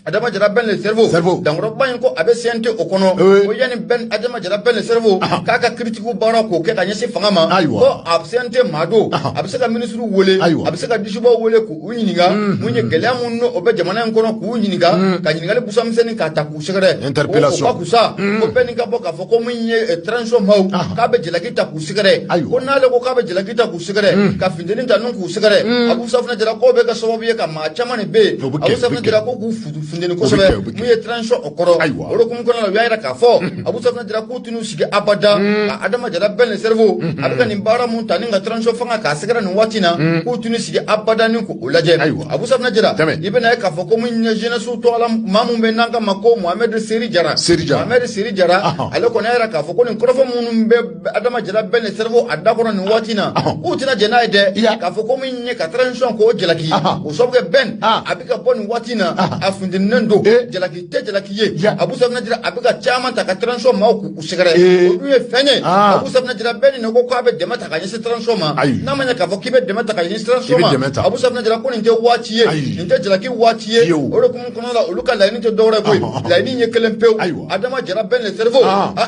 adama jara bɛn le cerveau dankɔrɔba in ko a bɛ CNT o kɔnɔ ko yanni bɛn adama jara bɛn le cerveau k'a ka critique baara k'o kɛ ka ɲɛsin fanga ma ko a CNT maa don a bɛ se ka ministre wele a bɛ se ka disubaw wele k'u ɲininka mun ye gɛlɛya mun n'o bɛ jamana in kɔnɔ k'u ɲininka ka ɲininkali busamisɛnnin k'a ta k'u sɛgɛrɛ o ka kusa ko bɛɛ nin ka bɔ k'a fɔ ko mun ye transition maaw k'a bɛ jalaki ta k'u sɛgɛrɛ ko n'ale ko k'a bɛ jalaki ta k'u sɛgɛrɛ ka funteni ta nun k'u sɛgɛrɛ abu safna jara k'o bɛ kɛ sababu ye ka maa caman de bɛ yen abu safna jara ko k'u funteni kosɛbɛ mun ye transition o kɔrɔ o de kun kɔnɔ la u y'a yira k'a fɔ abu safna jara k'u tɛn'u sigi abada ka adama jara bɛɛ le cerveau a bɛ ka nin baara mun ta ni ka transition fanga k'a sɛgɛrɛ nin waati na k'u tɛn'u sigi abada ni k'o lajɛ abu safna jara i bɛna ye k'a fɔ ko mun ye jeunesse tɔgɔla maa mun bɛ n'an ka ma ko Mohamed Seri Jara Mohamed Seri Jara ale kɔni y'a yira k'a fɔ ko nin kɔrɔfɔ minnu bɛ adama jara bɛɛ le cerveau a da kɔnɔ nin waati na k'u tɛna jɛn n'a ye dɛ k'a fɔ ko mun ye ka transition k'o jalaki o sabu kɛ bɛn a bɛ ka bɔ nin waati na a funtɛninen don jalaki tɛ jalaki ye abu safna jara a bɛ ka caman ta ka transition maaw k'u sɛgɛrɛ o dun ye fɛn ye abu safna jara bɛɛ nin ko k'a bɛ dɛmɛ ta ka ɲɛsin transition ma n'a ma ɲɛ k'a fɔ k'i bɛ dɛmɛ ta ka ɲɛsin transition ma abu safna jara ko nin tɛ waati ye nin tɛ jalaki waati ye o de kun kɔnɔ la olu ka laɲini tɛ dɔwɛrɛ koyi laɲini ye kelen pewu adama jara bɛɛ le cerveau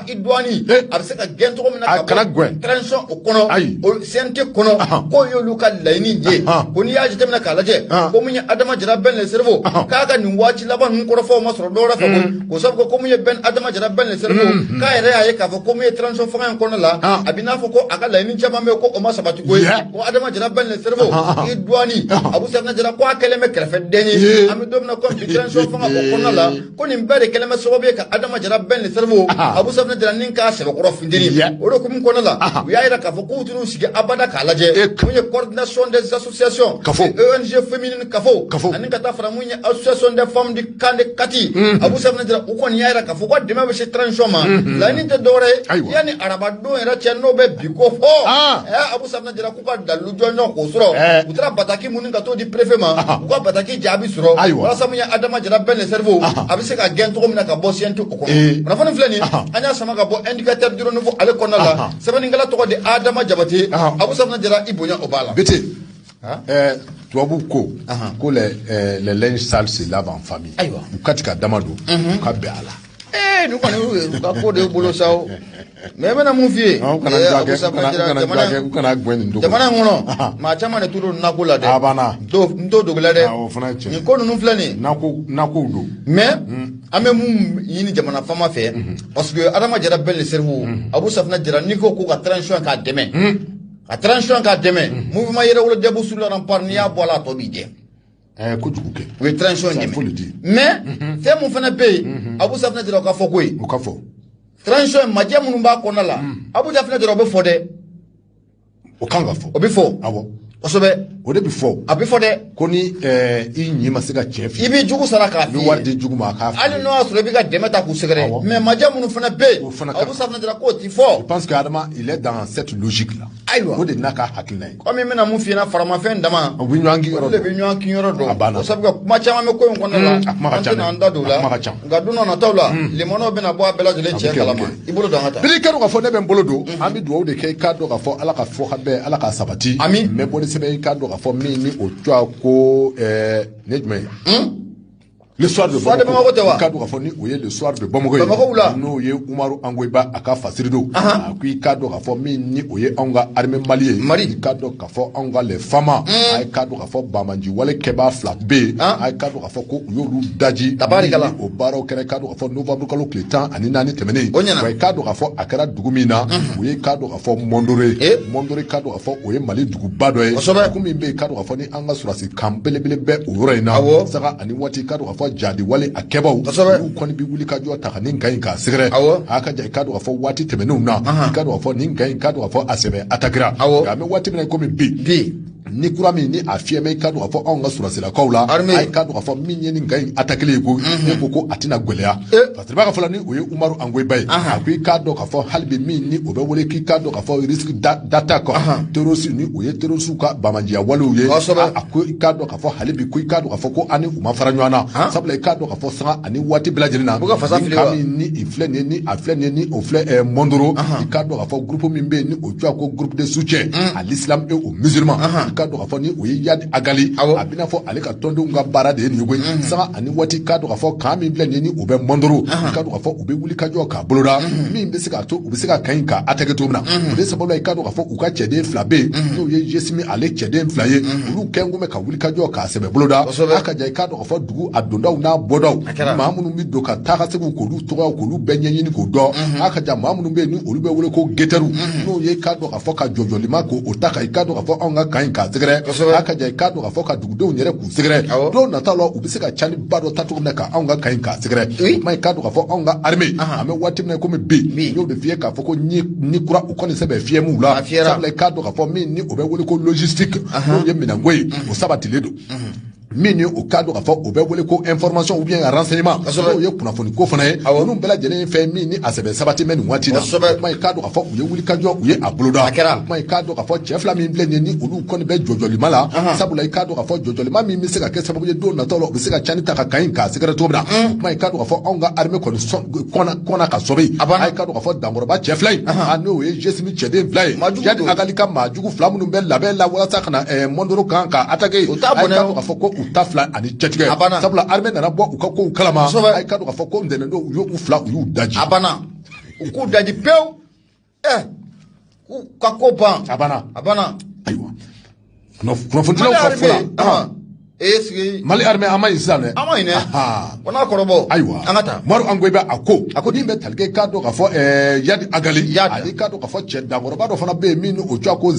i douane a bɛ se ka gɛn cogo min na ka bɔ transition o kɔnɔ o CNT kɔnɔ k'o y'olu ka laɲini ye ko n'i y'a jateminɛ k'a lajɛ ko mun ye adama jara bɛɛ le cerveau k'a ka nin waati laban ninnu kɔrɔfɔw ma sɔrɔ dɔwɛrɛ fɛ ko sabu ko mun ye bɛn adama jara bɛɛ le cerveau k'a yɛrɛ y'a ye k'a fɔ ko mun ye transition fanga in kɔnɔ la a bɛ n'a fɔ ko a ka laɲini caman bɛ ko o ma sabati ko ye ko adama jara bɛɛ le cerveau i douane abu safna jara ko a kɛlen bɛ kɛrɛfɛden ye an bɛ don min na komi bi transition fanga o kɔnɔna la ko nin bɛɛ de kɛlen bɛ sababu ye ka adama jara bɛɛ le cerveau abu safna jara ni k'a sɛbɛkɔrɔ funteni o de kun kɔnɔ la u y'a yira k'a fɔ k'u tɛn'u sigi abada k'a lajɛ mun ye coordination des associations ONG féminine kafo ani ka taa fara mun ye association des femmes du camp de Kati abu safna jara u kɔni y'a yira k'a fɔ ko dɛmɛ bɛ se transition ma laɲini tɛ dɔwɛrɛ ye yanni arabadon yɛrɛ cɛ n'o bɛ bi ko fɔ abu safna jara k'u ka dalilu jɔnjɔn k'o sɔrɔ u taara bataki mun ka t'o di préfet ma u ka bataki jaabi sɔrɔ walasa mun ye adama jara bɛɛ le cerveau a bɛ se ka gɛn cogo min na ka bɔ CNT o kɔnɔ kunnafoni filɛ nin an y'a sama ka bɔ indicateur du renouveau ale kɔnɔna la sɛbɛnnikɛla tɔgɔ de adama jabate abu safna jara i bonya o b'a la tubabu ko les linges sales se lavent en famille u ka tigɛ dama don u ka bɛn a la nin kɔni u ka ko de bolo sa o mais n bɛna mun f'i ye jamana in kɔnɔ maa caman de t'u don nako la dɛ n t'o dogo la dɛ nin ko ninnu filɛ nin nakow don mais an bɛ mun ɲini jamana faama fɛ parce que adama jara bɛɛ le cerveau abu safna jara n'i ko ka transition k'a dɛmɛ a transition k'a dɛmɛ mouvement yɛrɛwolo debout sur le rempart n'i y'a bɔ a la a tɔ b'i jɛ kojugu kɛ o ye transition dɛmɛ mais fɛn mun fana bɛ yen abu safna jara o ka fɔ ko ye o ka fɔ transition majɛ minnu b'a kɔnɔna la abu safna jara o bɛ fɔ dɛ o kan ka fɔ o bɛ fɔ awɔ kosɛbɛ o de bɛ fɔ a bɛ fɔ dɛ ko ni i ɲi ma se ka tiɲɛ f'i ye i b'i jugu sara k'a f'i ye i bɛ wari di jugu ma a k'a f'i ye hali n'o y'a sɔrɔ i bɛ ka dɛmɛ ta k'u sɛgɛrɛ mais majɛ minnu fana bɛ yen abu safna jara k'o ti fɔ je pense que Adama il est dans cette logique là ayiwa o de n'a ka hakilina ye comme mina mun fiyena faramafɛn dama u bɛ ɲɔgɔn yɔrɔ de bɛ ɲɔgɔn kin yɔrɔ dɔn a banna o sabu ka kuma caman bɛ ko in kɔnɔna la an tɛna an da don o la nka don dɔ nataw la limanaw bɛna bɔ a bɛɛ lajɛlen cɛ kalama i bolo don an ka taa bili kɛra k'a fɔ ne bɛ n bolo don an bɛ dugawu de kɛ i k'a dɔn k'a fɔ ala ka fɔ ka bɛn ala ka sabati ami mɛ bɔ ni sɛbɛn i k'a dɔn k'a fɔ min ni o cogoya ko ne jumɛn ye le soir de Bamako i k'a dɔn k'a fɔ ni o ye le soir de Bamako ye n'o ye Umaru Angoyiba a ka fasiri don a ko i k'a dɔn k'a fɔ min ni o ye anw ka armée Mali ye i k'a dɔn k'a fɔ anw ka les famas a ye k'a dɔn k'a fɔ Bamanji wale kɛbaa 2 bɛ yen a ye k'a dɔn k'a fɔ ko u y'olu daji ni o baaraw kɛra i k'a dɔn k'a fɔ novembre kalo tile 14 tɛmɛnen wa i k'a dɔn k'a fɔ a kɛra dugu min na o ye k'a dɔn k'a fɔ Mondore k'a dɔn k'a fɔ o ye Mali duguba dɔ ye dugu min bɛ yen k'a dɔn k'a fɔ ni an ka sɔrɔdasi kan belebele bɛ o yɔrɔ in na saga ani waati k'a dɔn k'a fɔ jadi wale a kɛbaw olu kɔni bɛ wuli ka jɔ ta ka nin gaɲi k'a sɛgɛrɛ a ka ja i k'a dɔn k'a fɔ waati tɛmɛnenw na i k'a dɔn k'a fɔ nin gaɲi k'a dɔn k'a fɔ a sɛbɛ attaquera nka an bɛ waati min na komi bi ni kura min ni a fiyɛmɛ i k'a dɔn k'a fɔ anw ka sɔrɔsilakaw la a ye k'a dɔn k'a fɔ min ye nin gaɲi attaquer ye ko ne ko ko a tɛna gwɛlɛya parce que b'a ka fɔla ni o ye Umaru Angoyiba ye a ko i k'a dɔn k'a fɔ hali bi min ni o bɛ wele k'i k'a dɔn k'a fɔ risque d'attaque terroriste ni o ye terroriste ka Bamanjiya walew ye a ko i k'a dɔn k'a fɔ hali bi ko i k'a dɔn k'a fɔ ko ani u ma fara ɲɔgɔn na sabula i k'a dɔn k'a fɔ sanga ani waati bɛɛ lajɛlen na ni ka min ni i filɛ nin ye ni a filɛ nin ye ni o filɛ Mondoro i k'a dɔn k'a fɔ groupe min bɛ yen ni o cogoya ko groupe de soutien à l'islam et aux musulmans i k'a dɔn k'a fɔ ni o ye Yadi Agali a bɛ n'a fɔ ale ka tɔndenw ka baara de ye nin ye koyi sanga ani waati k'a dɔn k'a fɔ kan min filɛ nin ye ni o bɛ Mondoro i k'a dɔn k'a fɔ u bɛ wuli ka jɔ k'a boloda min bɛ se k'a to u bɛ se ka kan in k'a attaquer cogo min na o de sababu la i k'a dɔn k'a fɔ u ka cɛden 2 bɛ yen n'o ye Jesimi ale cɛden 2 ye olu kɛn kun bɛ ka wuli ka jɔ k'a sɛbɛ boloda a ka ja i k'a dɔn k'a fɔ dugu a dondaw n'a bɔdaw maa minnu bɛ don ka taa ka seginw k'olu tɔgɔw k'olu bɛɛ ɲɛɲini k'o dɔn a ka ja maa minnu bɛ yen ni olu bɛ wele ko guetteru n'o ye i k'a dɔn k'a fɔ ka jɔjɔlima k'o ta ka i k'a dɔn k'a fɔ anw ka kan in k'a sɛgɛrɛ a ka ja i k'a dɔn k'a fɔ ka dugudenw yɛrɛ k'u sɛgɛrɛ don nataw la u bɛ se ka cani ba dɔ ta cogo min na ka anw ka kan in k'a sɛgɛrɛ kuma i k'a dɔn k'a fɔ anw ka armée an bɛ waati min na komi bi n y'o de f'i ye k'a fɔ ko ni kura u kɔni sɛbɛn fiyɛmuw la sabula i k'a dɔn k'a fɔ min ni o bɛ wele ko logistique n'o ye minɛnko ye o sabatilen don min ye o k'a dɔn k'a fɔ o bɛ wele ko information ou bien renseignement n'o ye kunnafoni ko fana ye ninnu bɛɛ lajɛlen ye fɛn min ni a sɛbɛn sabati mɛ nin waati la kuma i k'a dɔn k'a fɔ u ye wuli ka jɔ u ye a boloda kuma i k'a dɔn k'a fɔ cɛ 2 min filɛ nin ye ni olu kɔni bɛ jɔjɔlima la sabula i k'a dɔn k'a fɔ jɔjɔlima min bɛ se ka kɛ sababu ye don nataw la u bɛ se ka cani ta ka kan in k'a sɛgɛrɛ cogo min na kuma i k'a dɔn k'a fɔ anw ka armée kɔni kɔnna ka sɔbɛ a ye k'a dɔn k'a fɔ dankɔrɔba cɛ 2 in n'o ye Jesimi cɛden 2 ye Yadi Agali ka maajugu 2 minnu bɛ labɛn la walasa ka na Mondoro kan ka attaquer a ye k'a dɔn k'a fɔ ko u ta 2 ani cɛtigɛ sabula armée nana bɔ u ka kow kalama a ye k'a dɔn k'a fɔ ko ntɛnɛn don u y'u 2 u y'u daji a banna u k'u daji pewu k'u ka ko ban a banna ayiwa kunnafonidilaw ka fɔ la Mali armée an ma ɲi sisan dɛ an ma ɲi dɛ ko n'a kɔrɔbɔ ayiwa an ka taa Umaru Angoyiba a ko nin bɛ tali kɛ k'a dɔn k'a fɔ Yadi Agali ale k'a dɔn k'a fɔ cɛ dankɔrɔba dɔ fana bɛ yen min o cogoya ko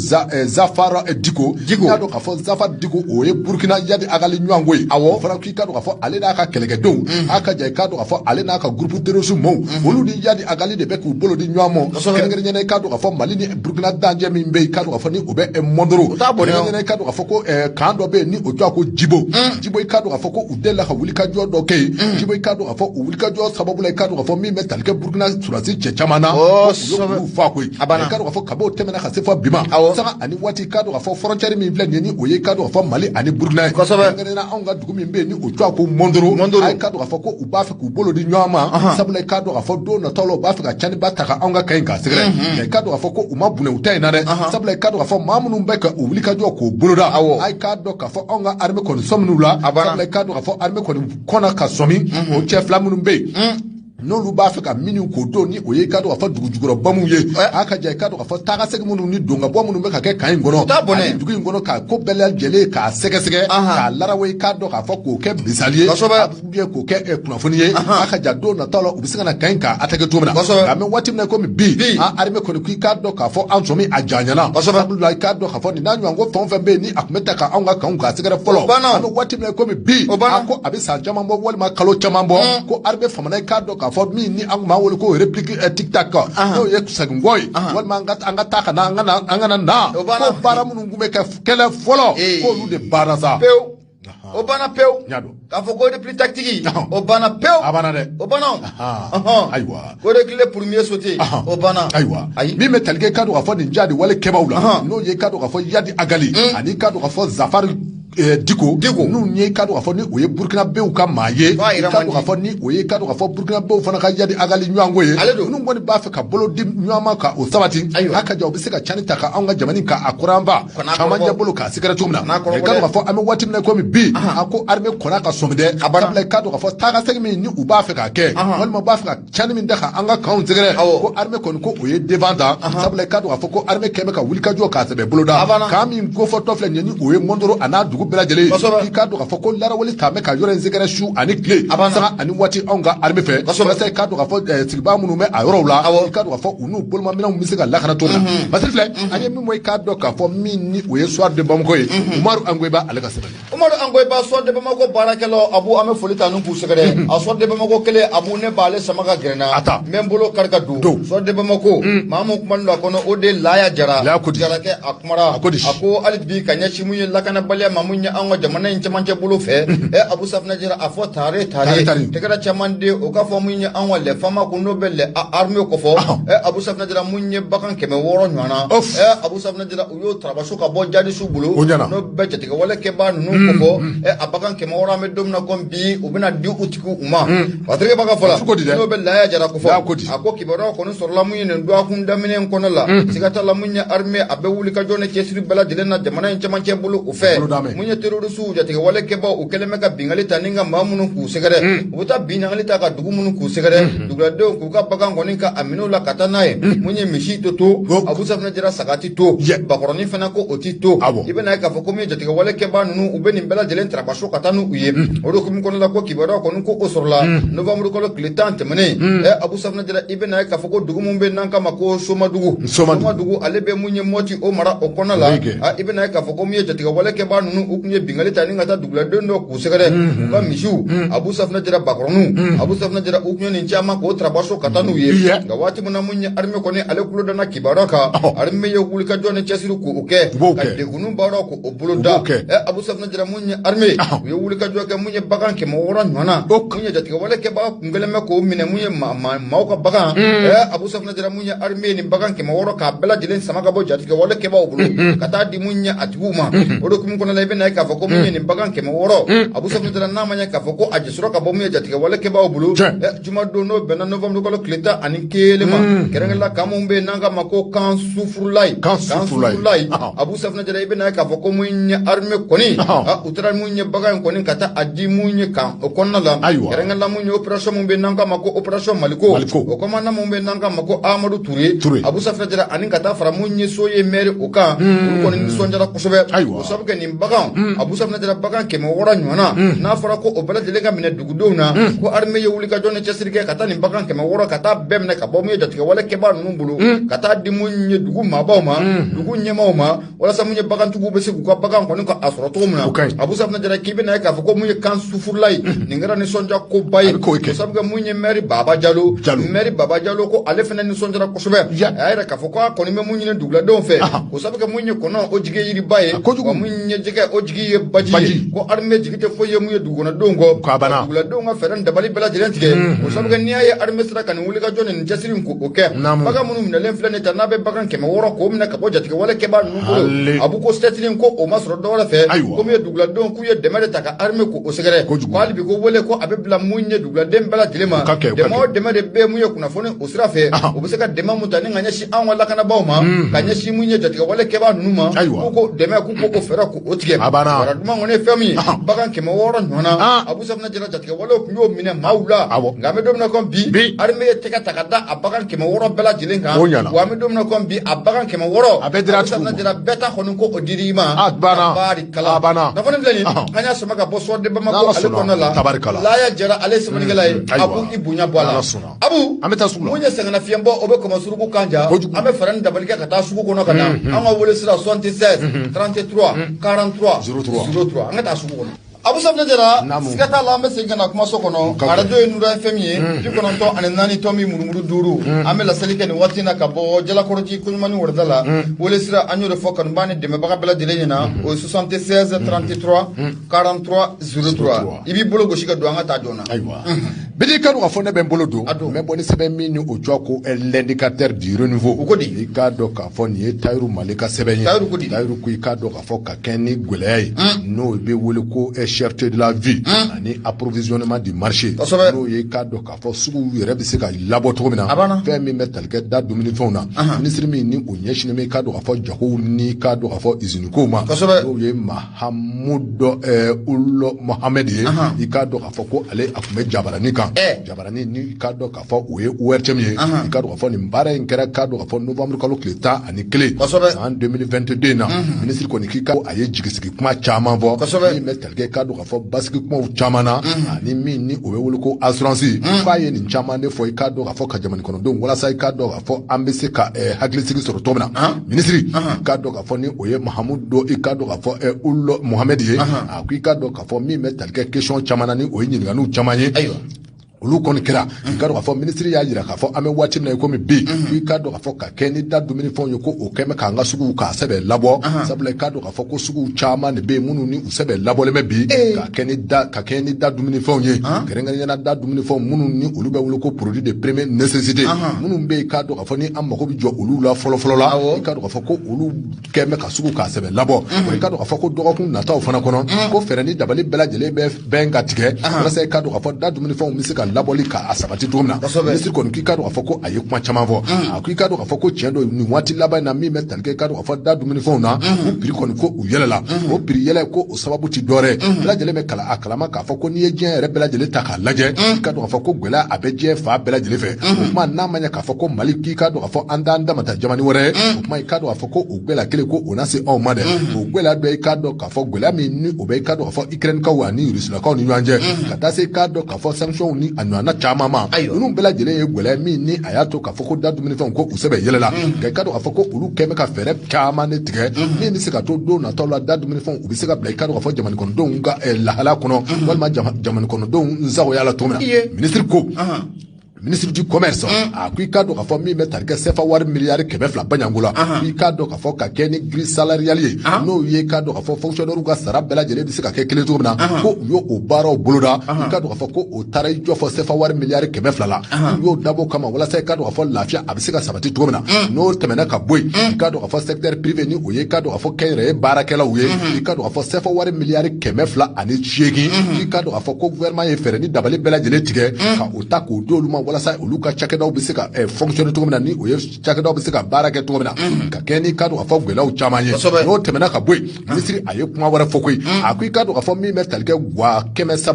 Zafara Diko k'a dɔn k'a fɔ Zafara Diko o ye Burkina Yadi Agali ɲɔgɔnko ye o fana k'i k'a dɔn k'a fɔ ale n'a ka kɛlɛkɛdenw a ka ja i k'a dɔn k'a fɔ ale n'a ka groupe terroriste mɔɔw olu ni Yadi Agali de bɛ k'u bolo di ɲɔgɔn ma kɛrɛnkɛrɛnnenya i k'a dɔn k'a fɔ Mali ni Burkina dancɛ min bɛ yen k'a dɔn k'a fɔ ni o bɛ Mondoro kɛrɛnkɛrɛnnenya i k'a dɔn k'a fɔ ko kan dɔ bɛ yen ni o cogoya ko Djibo i k'a dɔn k'a fɔ ko u delila ka wuli ka jɔ dɔ kɛ yen Djibo i k'a dɔn k'a fɔ u wuli ka jɔ sababu la i k'a dɔn k'a fɔ min bɛ tali kɛ Burkina sɔrɔdasi cɛ caman na u y'u fɔ a ko ye i k'a dɔn k'a fɔ kab'o tɛmɛna ka se fɔ bi ma sanga ani waati i k'a dɔn k'a fɔ frontière min filɛ nin ye ni o ye i k'a dɔn k'a fɔ Mali ani Burkina ye kɛrɛnkɛrɛnnenya anw ka dugu min bɛ yen ni o cogoya ko Mondoro a ye k'a dɔn k'a fɔ ko u b'a fɛ k'u bolo di ɲɔgɔn ma sabula i k'a dɔn k'a fɔ don nataw la u b'a fɛ ka caniba ta ka anw ka kan in k'a sɛgɛrɛ nka i k'a dɔn k'a fɔ ko u ma bunɛ u ta in na dɛ sabula i k'a dɔn k'a fɔ maa minnu bɛ ka u wuli ka jɔ k'o boloda a ye k'a dɔn k'a fɔ anw ka armée kɔni sɔmin'u la sabula i k'a dɔn k'a fɔ armée kɔni kɔnna ka sɔmi o cɛ 2 minnu bɛ yen n'olu b'a fɛ ka minnu k'o don ni o ye i k'a dɔn k'a fɔ dugu jukɔrɔ bamuw ye a ka ja i k'a dɔn k'a fɔ taakasegin minnu ni don ka bɔ minnu bɛ ka kɛ kan in kɔnɔ ani dugu in kɔnɔ k'a ko bɛɛ lajɛlen k'a sɛgɛsɛgɛ k'a larawe i k'a dɔn k'a fɔ k'o kɛ misali ye k'o kɛ kunnafoni ye a ka ja don nataw la u bɛ se ka na kan in k'a attaquer cogo min na nka an bɛ waati min na komi bi an armée kɔni k'i k'a dɔn k'a fɔ an sɔmi a janyana sabula i k'a dɔn k'a fɔ nin n'a ɲɔgɔn ko fɛn o fɛn bɛ yen ni a tun bɛ ta ka anw ka kanw k'a sɛgɛrɛ fɔlɔ an bɛ waati min na komi bi a ko a bɛ san caman bɔ walima kalo caman bɔ ko armée famana i k'a dɔn k'a fɔ min ni an maa wele ko réplique tic-tac n'o ye sagingɔ ye walima an ka taa ka na an kana na ko baara minnu tun bɛ kɛ kɛlɛ fɔlɔ k'olu de banna sa o bana pew k'a fɔ ko repli tactique o bana pew a bana dɛ o bana ayiwa ko réglé premier sauté o bana ayiwa min bɛ talikɛ ka don k'a fɔ nin jadi wale kɛbaaw la n'o ye ka don k'a fɔ yadi agali ani ka don k'a fɔ zafari Diko n'u ye ka don k'a fɔ ni o ye burkinabéw ka maa ye ka don k'a fɔ ni o ye ka don k'a fɔ burkinabéw fana ka yadi agali ɲɔgɔnko ye n'u kɔni b'a fɛ ka bolo di ɲɔgɔn ma ka o sabati a ka ja u bɛ se ka cani ta ka anw ka jamana ka a kuranba caman ɲɛ bolo k'a sigɛrɛ cogo min na ka don k'a fɔ an bɛ waati min na komi bi a ko armée kɔnna ka sɔmi dɛ sabula ka don k'a fɔ taa ka segin min ni u b'a fɛ k'a kɛ walima u b'a fɛ ka cani min da ka an ka kanw sɛgɛrɛ ko armée kɔni ko o ye devant ta sabula ka don k'a fɔ ko armée kɛmɛ ka wuli ka jɔ k'a sɛbɛ boloda k'an min kofɔtɔ filɛ nin ye ni o ye Mondoro a n'a dugu bɛɛ lajɛlen k'i ka don k'a fɔ ko larawali t'a mɛn ka yɔrɔ in sɛgɛrɛ su ani tile saga ani waati anw ka armée fɛ walasa i ka don k'a fɔ sigibaa minnu bɛ a yɔrɔw la i ka don k'a fɔ u n'u bolomaminɛnw bɛ se ka lakana cogo min na parce que filɛ an ye min fɔ i k'a dɔn k'a fɔ min ni o ye Soir de Bamako ye Umaru Angoyiba ale ka sɛbɛn Umaru Angoyiba Soir de Bamako baarakɛlaw Abu an bɛ foli ta n'u k'u sɛgɛrɛ a Soir de Bamako kelen Abu ne b'ale sama ka gɛrɛ n na n bɛ n bolo kari ka don Soir de Bamako maa min kumalen don a kɔnɔ o de Laya Jara Jarakɛ a kumara a ko hali bi ka ɲɛsin mun ye lakanabaliya ma mun ye an ka jamana in cɛmancɛ bolo fɛ Abu Safinɛ Jara a fɔ tare tɛgɛrɛ caman de o k'a fɔ mun ye an ka lɛ fama ko n'o bɛ lɛ armée kɔfɔ Abu Safinɛ Jara mun ye bagan 100 ɲɔgɔn na Abu Safinɛ Jara u y'o tarabaso ka bɔ jadisiw bolo n'o bɛ jatigɛ wale kɛbaa ninnu kɔfɔ a bagan 100 an bɛ don min na comme bi u bɛna di u tigiw u ma Patrick b'a ka fɔ la n'o bɛ Laya Jara kɔfɔ a ko kibaruya kɔni sɔrɔla mun ye nin dɔgɔkun daminɛ in kɔnɔ la siga t'a la mun ye armée a bɛ wuli ka jɔ ni cɛsiri bɛɛ lajɛlen na jamana in cɛmancɛ bolo u fɛ mun ye terroriste jatigɛ wale kɛbaaw u kɛlen bɛ ka bingali ta ni ka maa minnu k'u sɛgɛrɛ u bɛ taa bin ɲagali ta ka dugu minnu k'u sɛgɛrɛ duguladenw k'u ka bagan kɔni ka a minɛw la ka taa n'a ye mun ye misi to Abu Safinɛ Jara saga ti to bakɔrɔnin fana ko o ti to i bɛna ye k'a fɔ ko min ye jatigɛ wale kɛbaa ninnu u bɛ nin bɛɛ lajɛlen tarabaso ka taa n'u ye o de hukumu kɔnɔna la ko kibaruya kɔni ko o sɔrɔla novembre kalo tile 10 tɛmɛnen Abu Safinɛ Jara i bɛna ye k'a fɔ ko dugu min bɛ n'an k'a ma ko Somadugu ale bɛ mun ye Mɔti o mara o kɔnɔna la i bɛna ye k'a fɔ ko min ye jatigɛ wale kɛbaa ninnu u tun ye bingali ta ni ka taa duguladen dɔ k'u sɛgɛrɛ u ka misiw Abu Safinɛ Jara bakɔrɔninw Abu Safinɛ Jara u tun ye nin caman k'o tarabaso ka taa n'u ye nka waati min na mun ye armée kɔni ale kulo danna kibaruya kan armée ye wuli ka jɔ ni cɛsiri k'o kɛ ka degunnu baaraw k'o bolo da Abu Safinɛ Jara mun ye armée u ye wuli ka jɔ kɛ mun ye bagan 100 ɲɔgɔn na mun ye jatigɛ wale kɛbaga kun gɛlɛn bɛ k'o minɛ mun ye maaw ka bagan Abu Safinɛ Jara mun ye armée ni bagan 100 k'a bɛɛ lajɛlen sama ka bɔ jatigɛ wale kɛbagaw bolo ka taa di mun ye a tigiw ma o de hukumu kɔnɔna la i bɛna ye k'a fɔ ko mun ye nin bagan 100 Abu Safinɛ Jara n'a ma ɲɛ k'a fɔ ko a jɛsɔrɔ ka bɔ mun ye jatigɛ wale kɛbagaw bolo juma don n'o bɛnna novembre kalo tile 11 ma kɛrɛnkɛrɛnla kan mun bɛ yen n'an k'a ma ko kan sufurulayi Abu Safinɛ Jara i bɛna ye k'a fɔ ko mun ye armée kɔni u taara mun ye bagan in kɔni ka taa a di mun ye kan o kɔnɔna la kɛrɛnkɛrɛnla mun ye opération mun bɛ yen n'an k'a ma ko opération Maliko o commandant mun bɛ yen n'an k'a ma ko Amadou Touré Abu Safinɛ Jara ani ka taa fara mun ye so ye maire o kan olu kɔni nisɔndiyara kosɛbɛ o sabu kɛ nin bagan Abu Safinɛ Jara bagan 100 ɲɔgɔn na n'a fɔra ko o bɛɛ lajɛlen ka minɛ dugudenw na ko armée ye wuli ka jɔ ni cɛsiri kɛ ka taa nin bagan 100 ka taa bɛɛ minɛ ka bɔ mun ye jatigɛ wale kɛbaa ninnu bolo ka taa di mun ye dugu maabaw ma dugu ɲɛmaaw ma walasa mun ye bagantigiw bɛ se k'u ka bagan kɔni ka a sɔrɔ cogo min na Abu Safinɛ Jara k'i bɛna ye k'a fɔ ko mun ye kan sufurulayi nin kɛra nisɔndiya koba ye o sabu kɛ mun ye maire Baba Jalo ko ale fana nisɔndiyara kosɛbɛ a y'a yɛrɛ k'a fɔ ko a kɔni bɛ mun ɲini duguladenw fɛ o sabu kɛ mun ye kɔnɔ o jigi ye yiriba ye wa mun ye jɛgɛ o jigi ye baji ye ko armée jigi tɛ foyi ye mun ye dugukɔnɔdenw kɔ duguladenw ka fɛɛrɛ dabali bɛɛ lajɛlen tigɛ o sabu kɛ n'i y'a ye armée sera ka nin wuli ka jɔ nin cɛsiri in k'o kɛ bagan minnu minɛlen filɛ nin ta n'a bɛ bagan 100 k'o minɛ ka bɔ jatigɛ wale kɛbaa ninnu bolo Abu ko statut ko o ma sɔrɔ dɔwɛrɛ fɛ ko min ye duguladenw k'u ye dɛmɛ de ta ka armée k'o sɛgɛrɛ ko hali bi ko wele ko a bɛ bila mun ye duguladen bɛɛ lajɛlen ma dɛmɛ o dɛmɛ de bɛ mun ye kunnafoni o sira fɛ o bɛ se ka dɛmɛ mun ta ni ka ɲɛsin anw ka lakanabaaw ma ka ɲɛsin mun ye jatigɛ wale kɛbaa ninnu ma k'u ko dɛmɛ k'u ko fɛɛrɛ k'o tigɛ wara duman kɔni ye fɛn min ye bagan 100 ɲɔgɔn na Abu Safinɛ Jara jatigɛ walew tun y'o minɛ maaw la nka an bɛ don min na comme bi armée ye tɛgɛ ta ka da a bagan 100 bɛɛ lajɛlen kan wa an bɛ don min na comme bi a bagan 100 Abu Safinɛ Jara bɛɛ ta kɔni ko o dir'i ma tabarikala nafolo filɛ nin an y'a sama ka bɔ Soir de Bamako ale kɔnɔna la Laya Jara ale sɛbɛnnikɛla ye Abu i bonya bɔ a la Abu mun ye sɛgɛnnafiɲɛbɔ o bɛ kɔmɔ suruku kan ja an bɛ fɛɛrɛ ni dabali kɛ ka taa sugu kɔnɔ ka na an ka wele sira 76 33 43 03 an ka taa sugu kɔnɔ Abu Sabnadera, Skata Lame Segana Kumasokono, Radio Nura FM, Piconoto, and Nani Tommy Muruduru, Amela Selican, Watina Cabo, Jelakoroji Kulmanu Wardala, Willisra Annu de Fokanbani, de Mababella de Lena, ou 76 33 43 03. Ibi Bolo Goshika Duanga Tadona. Bidikano a fondé Bembolodo, mais bonne sebemini au Joko est l'indicateur du renouveau. Ukodi, Kado Kafoni, Tairu Maleka Sebeni, Tairu Kuikado Kafoka Kenny Gulei, no be Wuluko et cherté de la vie, ani approvisionnement du marché. No ye Kado Kafo Sou Rebisika Labotomina, Femi Metal Get that Dominifona, Ministry ni Unyeshineme Kado Kafo Jahu ni Kado Kafo Izinukoma, no ye Mahamudo Ulo Mohamedi, Ikado Kafoko Ale Akume Jabaranika. Jabarani ni kado kafo uye uerchemye kado kafo ni mbara inkera kado kafo Novembre kalo kleta ani kle en 2022 na ministre konikika aye jigisiki kuma chama vo ni metelge kado kafo basiki kuma chama na ani mini uwe wuluko assurance kwa ye ni chama ne fo kado kafo kajamani kono don wala sai kado kafo ambese ka haglisiki soro tomna ministre kado kafo ni uye Mahamudo ikado kafo Ulo Mohamed ye akwi kado kafo mi metelge question chama na ni uye nyinga nu chama ye olu kɔni kɛra ikado k'a fɔ ministre y'a jira k'a fɔ an bɛ waati min na komi bi ikado k'a fɔ ka kɛ ni da dumuni fɛnw ye ko o kɛmɛ k'an ka suguw k'a sɛbɛn labɔ sabula ikado k'a fɔ ko suguw caman de bɛ yen minnu ni u sɛbɛn labɔlen bɛ bi ka kɛ ni da dumuni fɛnw ye kɛrɛnkɛrɛnnenya da dumuni fɛnw minnu ni olu bɛ wele ko produit de première nécessité minnu bɛ ikado k'a fɔ ni an mago bɛ jɔ olu la fɔlɔ la ikado k'a fɔ ko olu kɛmɛ ka sugu k'a sɛbɛn labɔ ikado k'a fɔ ko dɔgɔkun nataw fana kɔnɔ ko fɛɛrɛ ni dabali bɛɛ lajɛlen bɛ bɛn ka tigɛ walasa ikado k'a fɔ da dumuni fɛnw bɛ se ka labɔli ka asabati tomna ministre kɔni k'i ka dɔn k'a fɔ ko a ye kuma caman fɔ a ko i ka dɔn k'a fɔ ko tiɲɛ don nin waati laban na min bɛ tali kɛ i ka dɔn k'a fɔ da dumuni fɛnw na o prix kɔni ko u yɛlɛla o prix yɛlɛ ko o sababu ti dɔwɛrɛ bɛɛ lajɛlen bɛ a kalama k'a fɔ ko n'i ye diɲɛ yɛrɛ bɛɛ lajɛlen ta k'a lajɛ i ka dɔn k'a fɔ ko gɛlɛya a bɛ diɲɛ fa bɛɛ lajɛlen fɛ o kuma n'a ma ɲɛ k'a fɔ ko Mali k'i ka dɔn k'a fɔ an t'an damata jamana wɛrɛ o kuma i ka dɔn k'a fɔ ko o gɛlɛya kelen ko o na se anw ma dɛ o gɛlɛya dɔ i ka dɔn k'a fɔ gɛlɛya min ni o bɛ i ka dɔn k'a fɔ Ukrainekaw ani Rusilakaw ni ɲɔgɔn cɛ ka taa se i ka dɔn k'a fɔ sanctions ni a ɲɔgɔnna caman ma ninnu bɛɛ lajɛlen ye gɛlɛya min ni a y'a to k'a fɔ ko da dumuni fɛnw ko u sɛbɛn yɛlɛla nka i ka dɔn k'a fɔ ko olu kɛmɛ ka fɛɛrɛ caman de tigɛ min bɛ se ka to don nataw la da dumuni fɛnw u bɛ se ka bila i ka dɔn k'a fɔ jamana kɔnɔdenw ka lahala kɔnɔ walima jamana kɔnɔdenw nsagoya la cogo min na ministre ko ministre du commerce a ko i ka dɔn k'a fɔ min bɛ tali kɛ CFA wari miliyari 200 Baɲango la i ka dɔn k'a fɔ ka kɛ ni grille salariale ye n'o ye i ka dɔn k'a fɔ fonctionnaire ka sara bɛɛ lajɛlen bɛ se ka kɛ kelen cogo min na ko u y'o o baaraw boloda i ka dɔn k'a fɔ ko o taara i jɔ fɔ CFA wari miliyari 200 la u y'o dabɔ kama walasa i ka dɔn k'a fɔ lafiya a bɛ se ka sabati cogo min na n'o tɛmɛna ka bɔ yen i ka dɔn k'a fɔ secteur privé ni o ye i ka dɔn k'a fɔ kɛnyɛrɛye baarakɛlaw ye i ka dɔn k'a fɔ CFA wari miliyari 208 i ka dɔn k'a fɔ ko gouvernement ye fɛɛrɛ ni dabali bɛɛ lajɛlen tigɛ ka o ta k'o di olu ma walasa olu ka cakɛdaw bɛ se ka fonctionner cogo min na ni o ye cakɛdaw bɛ se ka baara kɛ cogo min na ka kɛ ni ka dɔn k'a fɔ gɛlɛyaw caman ye n'o tɛmɛna ka bɔ yen ministre a ye kuma wɛrɛ fɔ koyi a ko i ka dɔn k'a fɔ min bɛ tali kɛ wa 366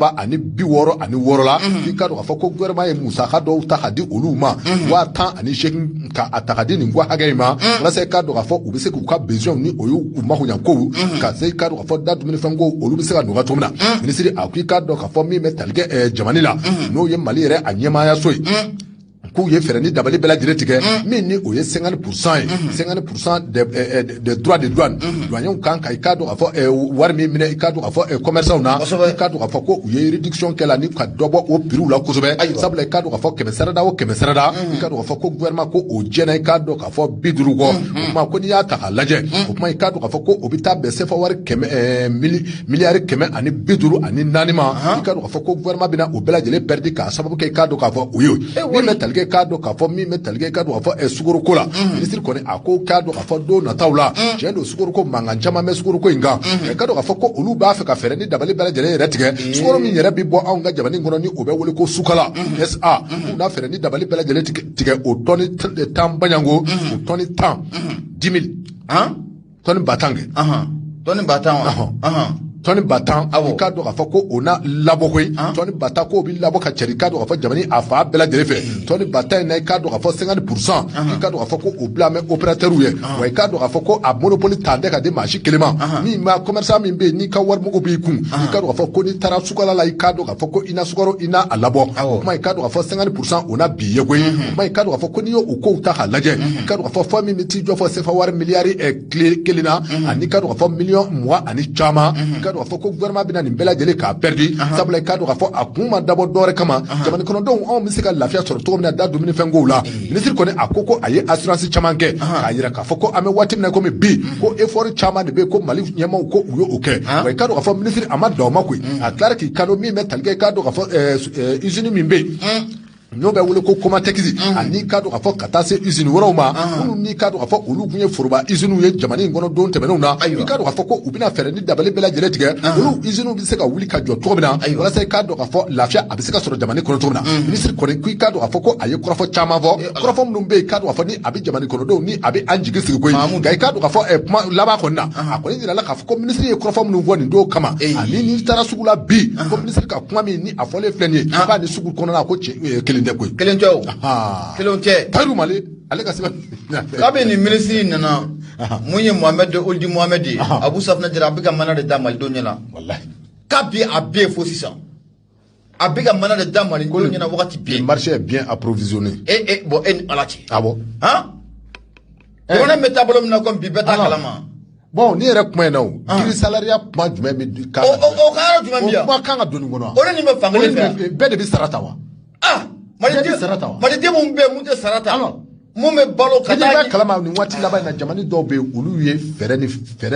la i ka dɔn k'a fɔ ko gouvernement ye musaka dɔw ta ka di olu ma 118 ka a ta ka di nin ko hakɛ in ma walasa i ka dɔn k'a fɔ u bɛ se k'u ka besoin ni o y'u magoɲɛkow ka se i ka dɔn k'a fɔ da dumunifɛnko olu bɛ se ka nɔgɔya cogo min na ministre a ko i ka dɔn k'a fɔ min bɛ tali kɛ jamana la n'o ye Mali yɛrɛ a ɲɛmaaya so ye k'u ye fɛɛrɛ ni dabali bɛɛ lajɛlen tigɛ min ni o ye 50% ye 50% des droits de douane douaniers kan ka i ka dɔn k'a fɔ wari min minɛ i ka dɔn k'a fɔ commerçants na i ka dɔn k'a fɔ ko u ye réduction kɛ la ni ka dɔ bɔ o prix la kosɛbɛ sabula i ka dɔn k'a fɔ 100 sarada o 100 sarada i ka dɔn k'a fɔ ko gouvernement ko o jɛna i ka dɔn k'a fɔ 50 kɔ o kuma ko n'i y'a ta k'a lajɛ o kuma i ka dɔn k'a fɔ ko o bɛ taa bɛn CFA wari miliyari 154 ma i ka dɔn k'a fɔ ko gouvernement bɛna o bɛɛ lajɛlen perdre k'a sababu kɛ i ka dɔn k'a fɔ o ye min bɛ tali kɛ i ka dɔn k'a fɔ min bɛ tali kɛ i ka dɔn k'a fɔ sukoroko la ministre kɔni a ko k'a dɔn k'a fɔ don nataw la tiɲɛ don sukoroko mankan caman bɛ sukoroko in kan i ka dɔn k'a fɔ ko olu b'a fɛ ka fɛɛrɛ ni dabali bɛɛ lajɛlen yɛrɛ tigɛ sukoro min yɛrɛ bɛ bɔ anw ka jamana in kɔnɔ ni o bɛ wele ko sukala SA u n'a fɛɛrɛ ni dabali bɛɛ lajɛlen tigɛ o tɔni 10 Baɲango o tɔni 10 10 000 tɔni 10 kɛ tɔni 10 tɔni 10 i ka dɔn k'a fɔ ko o na labɔ koyi tɔni 10 ko bɛ labɔ ka cari i ka dɔn k'a fɔ jamana a fa bɛɛ lajɛlen fɛ tɔni 10 in na i ka dɔn k'a fɔ 50% i ka dɔn k'a fɔ ko o bila mɛ opérateurs ye wa i ka dɔn k'a fɔ ko a monopole ta tɛ ka di maa si kelen ma min b'a commerçant min bɛ yen n'i ka warimugu b'i kun i ka dɔn k'a fɔ ko n'i taara sukala la i ka dɔn k'a fɔ ko i na sukaro i na a labɔ o kuma i ka dɔn k'a fɔ 50% o na bi ye koyi o kuma i ka dɔn k'a fɔ ko n'i y'o kow ta k'a lajɛ i ka dɔn k'a fɔ fɔ min bɛ t'i jɔ fɔ CFA wari miliyari kelen na ani i ka dɔn k'a fɔ miliyɔn 20 ani caman i ka ka do fo ko gouvernement bina ni bela jele ka perdu sabula ka do fo akuma dabo dore kama jamani kono don on misika lafiya soro to mina da dumini fengo la ministre ko ne akoko aye assurance chamanke ka yira ka fo ko ame wati na ko me bi ko effort chama de be ko mali nyama ko uyo oke wa ka do fo ministre amado makwe a clair ki kano mi metal ke ka do fo usine mimbe no be wole ko koma taxi ani ka do afọ kata se usine woro ma unu ni ka do afọ olu gunye foroba usine ye jamani ngono don temenu na ni ka do afọ ko ubina fere ni dabale bela jele tige olu usine bi se ka wuli ka jo to bina wala se ka do afọ lafia abi se ka soro jamani kono to bina ministre ko ku ka do afọ ko aye krofo chama vo krofo mnum be ka do afọ ni abi jamani kono do ni abi anjige sigi ko ga ka do afọ laba ko na akoni ni la ka afọ ko ministre ye krofo mnum vo ni do kama ani ni tara sugula bi ko ministre ka kuma mi ni afọ le flenie ba ni sugu kono na ko Kelonche Taru Mali ale ka seba kabe ni ministre nana munye Mohamed Oldi Mohamed Abu Safna Jara abiga mana de damal donyana wallahi kabi abe fosisa abiga mana de damal donyana wakati bien le marché est bien approvisionné bon en alati bon on a métabolo na comme bibeta kalama bon ni yɛrɛ kuma in na o kiri salaria kuma jumɛn bɛ kan o ka jumɛn biya kuma kan ka doni kɔnɔ o ni me fangale fɛ bɛɛ de bɛ sara ta wa Malide mun be mun te sarata mun be balo kata ni kalama ni wati laban na jamani dɔw be olu ye fɛrɛ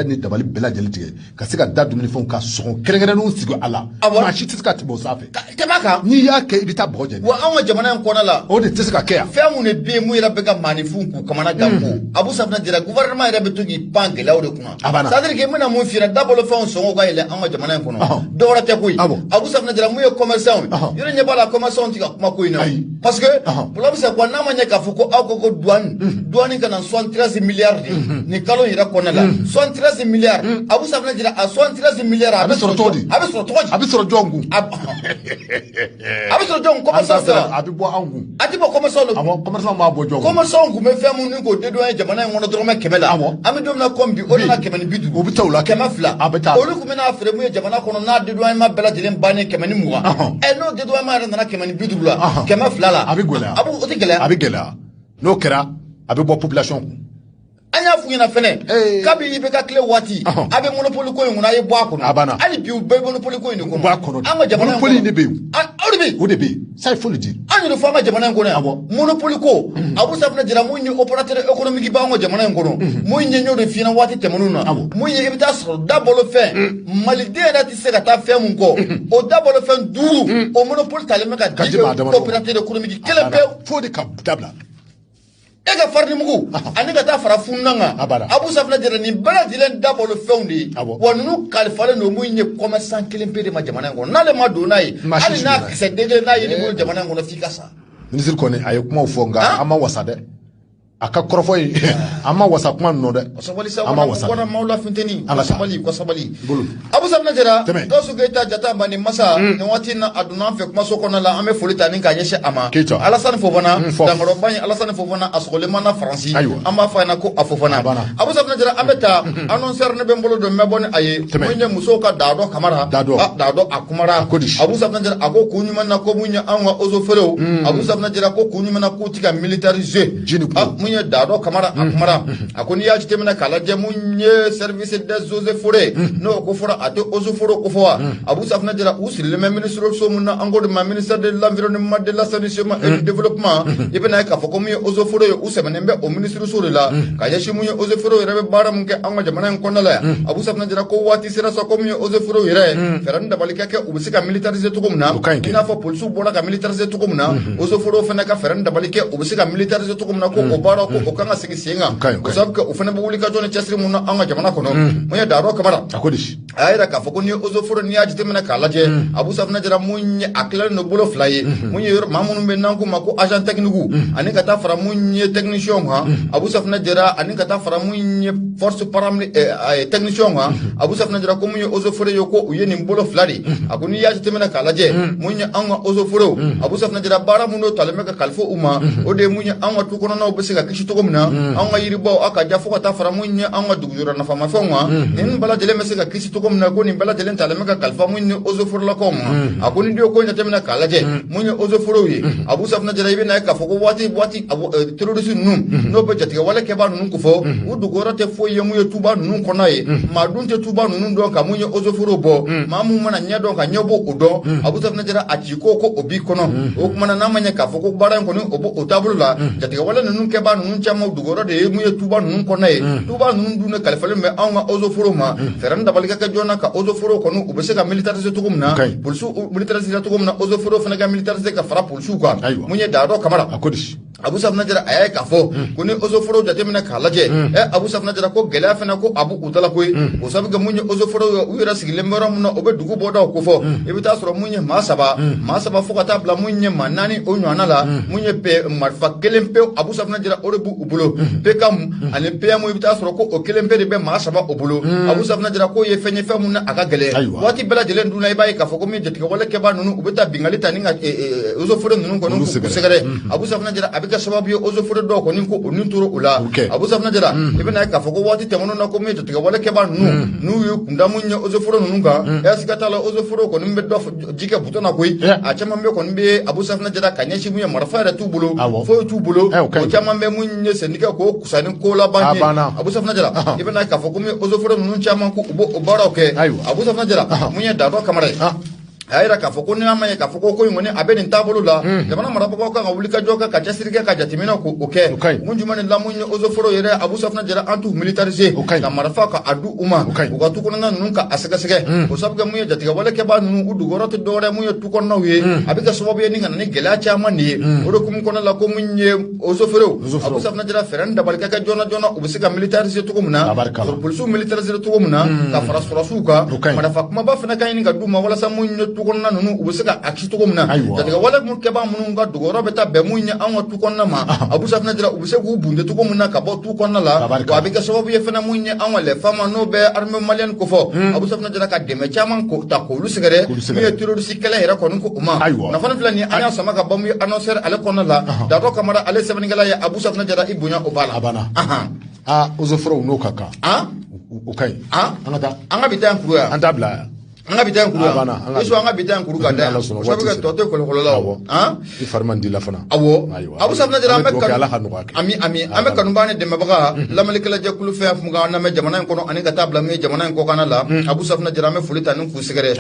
ni dabali bela jeli tigɛ ka se ka da dumuni fɛnw ka sɔgɔn kɛrɛnkɛrɛnnenw sigi a la maa si tɛ se ka tɛmɛ o sanfɛ tɛmɛ n'i y'a kɛ i bɛ taa bɔgɔ jɛni wa anw ka jamana in kɔnɔ la o de tɛ se ka kɛ yan fɛn mun de be yen mun yɛrɛ bɛ ka maanifin k'u kamana gan ko Abu Safna Jara gouvernement yɛrɛ bɛ to k'i pan gɛlɛyaw de kunna c'est à dire que n bɛna mun f'i ɲɛna dabalo fɛnw sɔngɔ ka yɛlɛ anw ka jamana in kɔnɔ dɔwɛrɛ tɛ koyi Abu Safna Jara mun ye commerçant ye yɔrɔ ɲɛ b'a la commerçant tɛ ka kuma ko in na parce que problème c'est quoi n'a ma ɲɛ k'a fɔ ko aw ko douane kana 73 milliards ni kalo yɛrɛ kɔnɔ la 73 milliards Abu Safna Jara a 73 milliards a bɛ sɔrɔ cogo di a bɛ sɔrɔ jɔn kun a bɛ sɔrɔ jɔn commerçant a bɛ bɔ anw kun a tɛ bɔ commerçant commerçant b'a bɔ jɔn kun commerçant kun bɛ fɛn mun ni k'o dédouaner jamana in kɔnɔ dɔrɔmɛ 100 la an bɛ don min na comme bi o nana 150 o bɛ taa o la 200 a bɛ taa olu kun bɛ n'a feere mun ye jamana kɔnɔ n'a dédouanement bɛɛ lajɛlen bannen 120 n'o dédouanement yɛrɛ nana 150 la 200 la a bɛ gɛlɛya o tɛ gɛlɛya a bɛ gɛlɛya n'o kɛra a bɛ bɔ population kun an y'a f'u ɲɛna fɛnɛ kabi i bɛ ka tile waati a bɛ monopole ko in kɔnɔ a ye bɔ a kɔnɔ hali bi u bɛɛ monopole ko in de kɔnɔ bɔ a kɔnɔ an ka jamana in monopole in de bɛ yen o de bɛ yen ça il faut le dire an yɛrɛ fɔ an ka jamana in kɔnɔ yan monopole ko Abu Safna Jara mun ye opérateur économique b'an ka jamana in kɔnɔ mun ye ɲɛɲɛw de f'i ɲɛna waati tɛmɛnenw na mun ye i bɛ taa sɔrɔ dabalo fɛn maliden yɛrɛ tɛ se ka taa fɛn mun kɔ o dabalo fɛn 5 o monopole talen bɛ ka di opérateur économique kelen pewu fo de ka dabila e ka farni mugu ani ka taa fara funna kan Abu Safna Jara ni bɛɛ lajɛlen dabalo fɛnw de ye wa ninnu kalifalen don mun ye commerçant kelen pe de ma jamana in kɔnɔ n'ale ma don n'a ye hali n'a kisɛ den kelen n'a ye ni bolo jamana in kɔnɔ f'i ka sa ministre kɔni a ye kumaw fɔ nka an ma wasa dɛ a ka kɔrɔfɔ in an ma wasa kuma ninnu dɛ an ma wasa dɛ mawla funteni ko sabali Abu Safna Jara Gawusu Keyita Jata Bani Masa nin waati na a donna an fɛ kumaso kɔnɔ la an bɛ foli ta ni k'a ɲɛsin a ma Alassane Fofana dankɔrɔba in Alassane Fofana a sɔgɔlen ma na Faransi an b'a fɔ a ɲɛna ko a Fofana Abu Safna Jara an bɛ taa annonceur ne bɛ n bolo don n bɛ bɔ ni a ye mun ye musow ka Daadɔ Kamara Daadɔ a kumara Abu Safna Jara a ko kun jumɛn na ko mun ye anw ka eaux et foret Abu Safna Jara ko kun jumɛn na k'u ti ka militariser mun ye Daadɔ Kamara a kumara a ko n'i y'a jateminɛ k'a lajɛ mun ye service des eaux et forêts n'o ko fɔra a tɛ eaux et forêts ko fɔ wa Abu Safna Jara u sirilen bɛ ministre so mun na an ko de ma ministère de l'environnement de l'assainissement et du développement i bɛna ye k'a fɔ ko mun ye eaux et forêts ye u sɛmɛnen bɛ o ministre so de la ka ɲɛsin mun ye eaux et forêts yɛrɛ bɛ baara mun kɛ an ka jamana in kɔnɔna la yan Abu Safna Jara ko waati sera sa ko mun ye eaux et forêts yɛrɛ fɛɛrɛ ni dabali ka kɛ u bɛ se ka militariser cogo min na i n'a fɔ polisiw bɔra ka militariser cogo min na eaux et forêts fana ka fɛɛrɛ ni dabali kɛ u bɛ se ka militariser cogo min na ko o baara ko o kan ka segin sen kan ko sabu kɛ o fana bɛ wuli ka jɔ ni cɛsiri mun na an ka jamana kɔnɔ mun ye Daadɔ Kamara a y'a yira k'a fɔ ko ni ye eaux et forêts n'i y'a jateminɛ k'a lajɛ Abu Safna Jara mun ye a tilalen don bolo 2 ye mun ye maa minnu bɛ n'an k'u ma ko agent technique ani ka taa fara mun ye technicien kan Abu Safna Jara ani ka taa fara mun ye force paramilitaire technicien kan Abu Safna Jara ko mun ye eaux et forêts ye ko u ye nin bolo 2 de a ko n'i y'a jateminɛ k'a lajɛ mun ye an ka eaux et forêts Abu Safna Jara baara mun talen bɛ ka kalifa u ma o de ye mun ye an ka tu kɔnɔnaw bɛ se ka kisi cogo min na an ka yiribaw a ka ja fo ka taa fara mun ye an ka dugujɔra nafamafɛnw kan nin bɛɛ lajɛlen bɛ se ka kisi cogo cogo min na ko nin bɛɛ lajɛlen talen bɛ ka kalifa mun ni ozofurulakaw ma a ko ni dio ko in jateminɛ k'a lajɛ mun ye ozoforow ye Abu Safinɛ Jara i bɛ na ye k'a fɔ ko waati terroriste ninnu n'o bɛ jatigɛ wale kɛbaa ninnu ko fɔ u dugukɔrɔ tɛ foyi ye mun ye tuba ninnu kɔnɔ ye maa dun tɛ tuba ninnu dɔn ka mun ye ozoforow bɔ maa mun mana ɲɛ dɔn ka ɲɛ bɔ o dɔn Abu Safinɛ Jara a ci ko o b'i kɔnɔ o kumana n'a ma ɲɛ k'a fɔ ko baara in kɔni o taabolo la jatigɛ wale ninnu kɛbaa ninnu caman dugukɔrɔ de ye mun ye tuba ninnu kɔnɔ ye tuba ninnu dun de kalifalen bɛ anw ka ozoforow ma fɛɛrɛ dabali ka kɛ joona ka ozoforow kɔni u bɛ se ka militariser cogo min na polisiw militariser cogo min na ozoforow fana ka militariser ka fara polisiw kan mun ye Daadɔ Kamara Abu Safinɛ Jara a y'a ye k'a fɔ ko ni ozoforow jateminɛ k'a lajɛ Abu Safinɛ Jara ko gɛlɛya fana ko a b'u dala koyi o sabu kɛ mun ye ozoforow ye u yɛrɛ sigilen bɛ yɔrɔ min na o bɛ dugu bɔdaw ko fɔ i bɛ taa sɔrɔ mun ye maa saba fo ka taa bila mun ye maa 4 o ɲɔgɔnna la mun ye marifa kelen pewu Abu Safinɛ Jara o de b'u bolo PKM ani PM i bɛ taa sɔrɔ ko o kelen pe de bɛ maa 7 o bolo Abu Safinɛ Jara ko ye fɛn ye fɛn mun na a ka gɛlɛn waati bɛɛ lajɛlen dun na i b'a ye k'a fɔ ko min jatigɛ wale kɛbaa ninnu u bɛ taa bingali ta ni ka ozoforo ninnu kɔni k'u sɛgɛrɛ Abu Safinɛ Jara a bɛ kɛ sababu ye ozoforo dɔw kɔni ko o nin tora o la Abu Safinɛ Jara i bɛ na ye k'a fɔ ko waati tɛmɛnenw na ko min jatigɛ wale kɛbaa ninnu n'u ye kunda mun ye ozoforo ninnu kan siga t'a la ozoforo kɔni bɛ dɔ ji kɛ butɔn na koyi a caman bɛ kɔni bɛ Abu Safinɛ Jara ka ɲɛsin mun ye marifa yɛrɛ t'u bolo foyi t'u bolo o caman bɛ mun ye sɛnɛkɛ k'o kusa ni ko laban ye Abu Safinɛ Jara i bɛ na ye k'a fɔ ko min ozoforo ninnu caman ko u b'o baaraw kɛ Abu Safinɛ Jara mun ye Daadɔ Kamara ye a yira k'a fɔ ko n'a ma ye k'a fɔ ko in kɔni a bɛ nin taabolo la jamana marabagaw kan ka wuli ka jɔ ka cɛsiri kɛ ka jateminɛ k'o kɛ mun jumɛn de la mun ye ozoforo yɛrɛ Abu Safinɛ Jara an t'u militariser ka marifa ka a di u ma u ka tu kɔnɔna ninnu ka a sɛgɛsɛgɛ o sabu kɛ mun ye jatigɛ wale kɛbaa ninnu u dugukɔrɔ tɛ dɔwɛrɛ mun ye tu kɔnɔnaw ye a bɛ kɛ sababu ye ni ka na ni gɛlɛya caman de ye o de hukumu kɔnɔna la ko mun ye ozoforow Abu Safinɛ Jara fɛɛrɛ dabali ka kɛ joona joona u bɛ se ka militariser cogo min na polisiw militariser cogo min na ka fara sɔrɔsiw kan marifa kumaba fana ka ɲini ka d'u ma walasa mun ye tu kɔnɔna ninnu u bɛ se ka aksi cogo min na jatigɛ wale mun kɛbaa minnu ka dugukɔrɔ bɛ taa bɛn mun ye an ka tu kɔnɔna ma Abu Safinɛ Jara u bɛ se k'u bunte cogo min na ka bɔ tu kɔnɔna la wa a bɛ kɛ sababu ye fana mun ye an ka lɛfama n'o bɛ armée malienne ko fɔ Abu Safinɛ Jara ka dɛmɛ caman ta k'olu sɛgɛrɛ min ye terroriste kɛlɛ yɛrɛ kɔni ko u ma nafa filɛ nin an y'a sama ka bɔ mun ye annonceur ale kɔnɔna la Daadɔ Kamara ale sɛbɛnnikɛla ye Abu Safinɛ Jara i bonya o b'a la ozoforow n'o ka kan o ka ɲi an ka bi taa yan kuru yan an t'a bila yan an ka bi taa yan kuru yan an ka bi taa yan kuru ka da yan sabu kɛ tɔ tɛ kɔlɔkɔlɔ la i fari man di la fana Abu Safinɛ Jara an bɛ kanubaa ni dɛmɛbaga lamɛnnikɛla jɛkulu fɛn fɛn kan an lamɛn jamana in kɔnɔ ani ka taa bila min ye jamana in kɔkan na la Abu Safinɛ Jara an bɛ foli ta ni k'u sɛgɛrɛ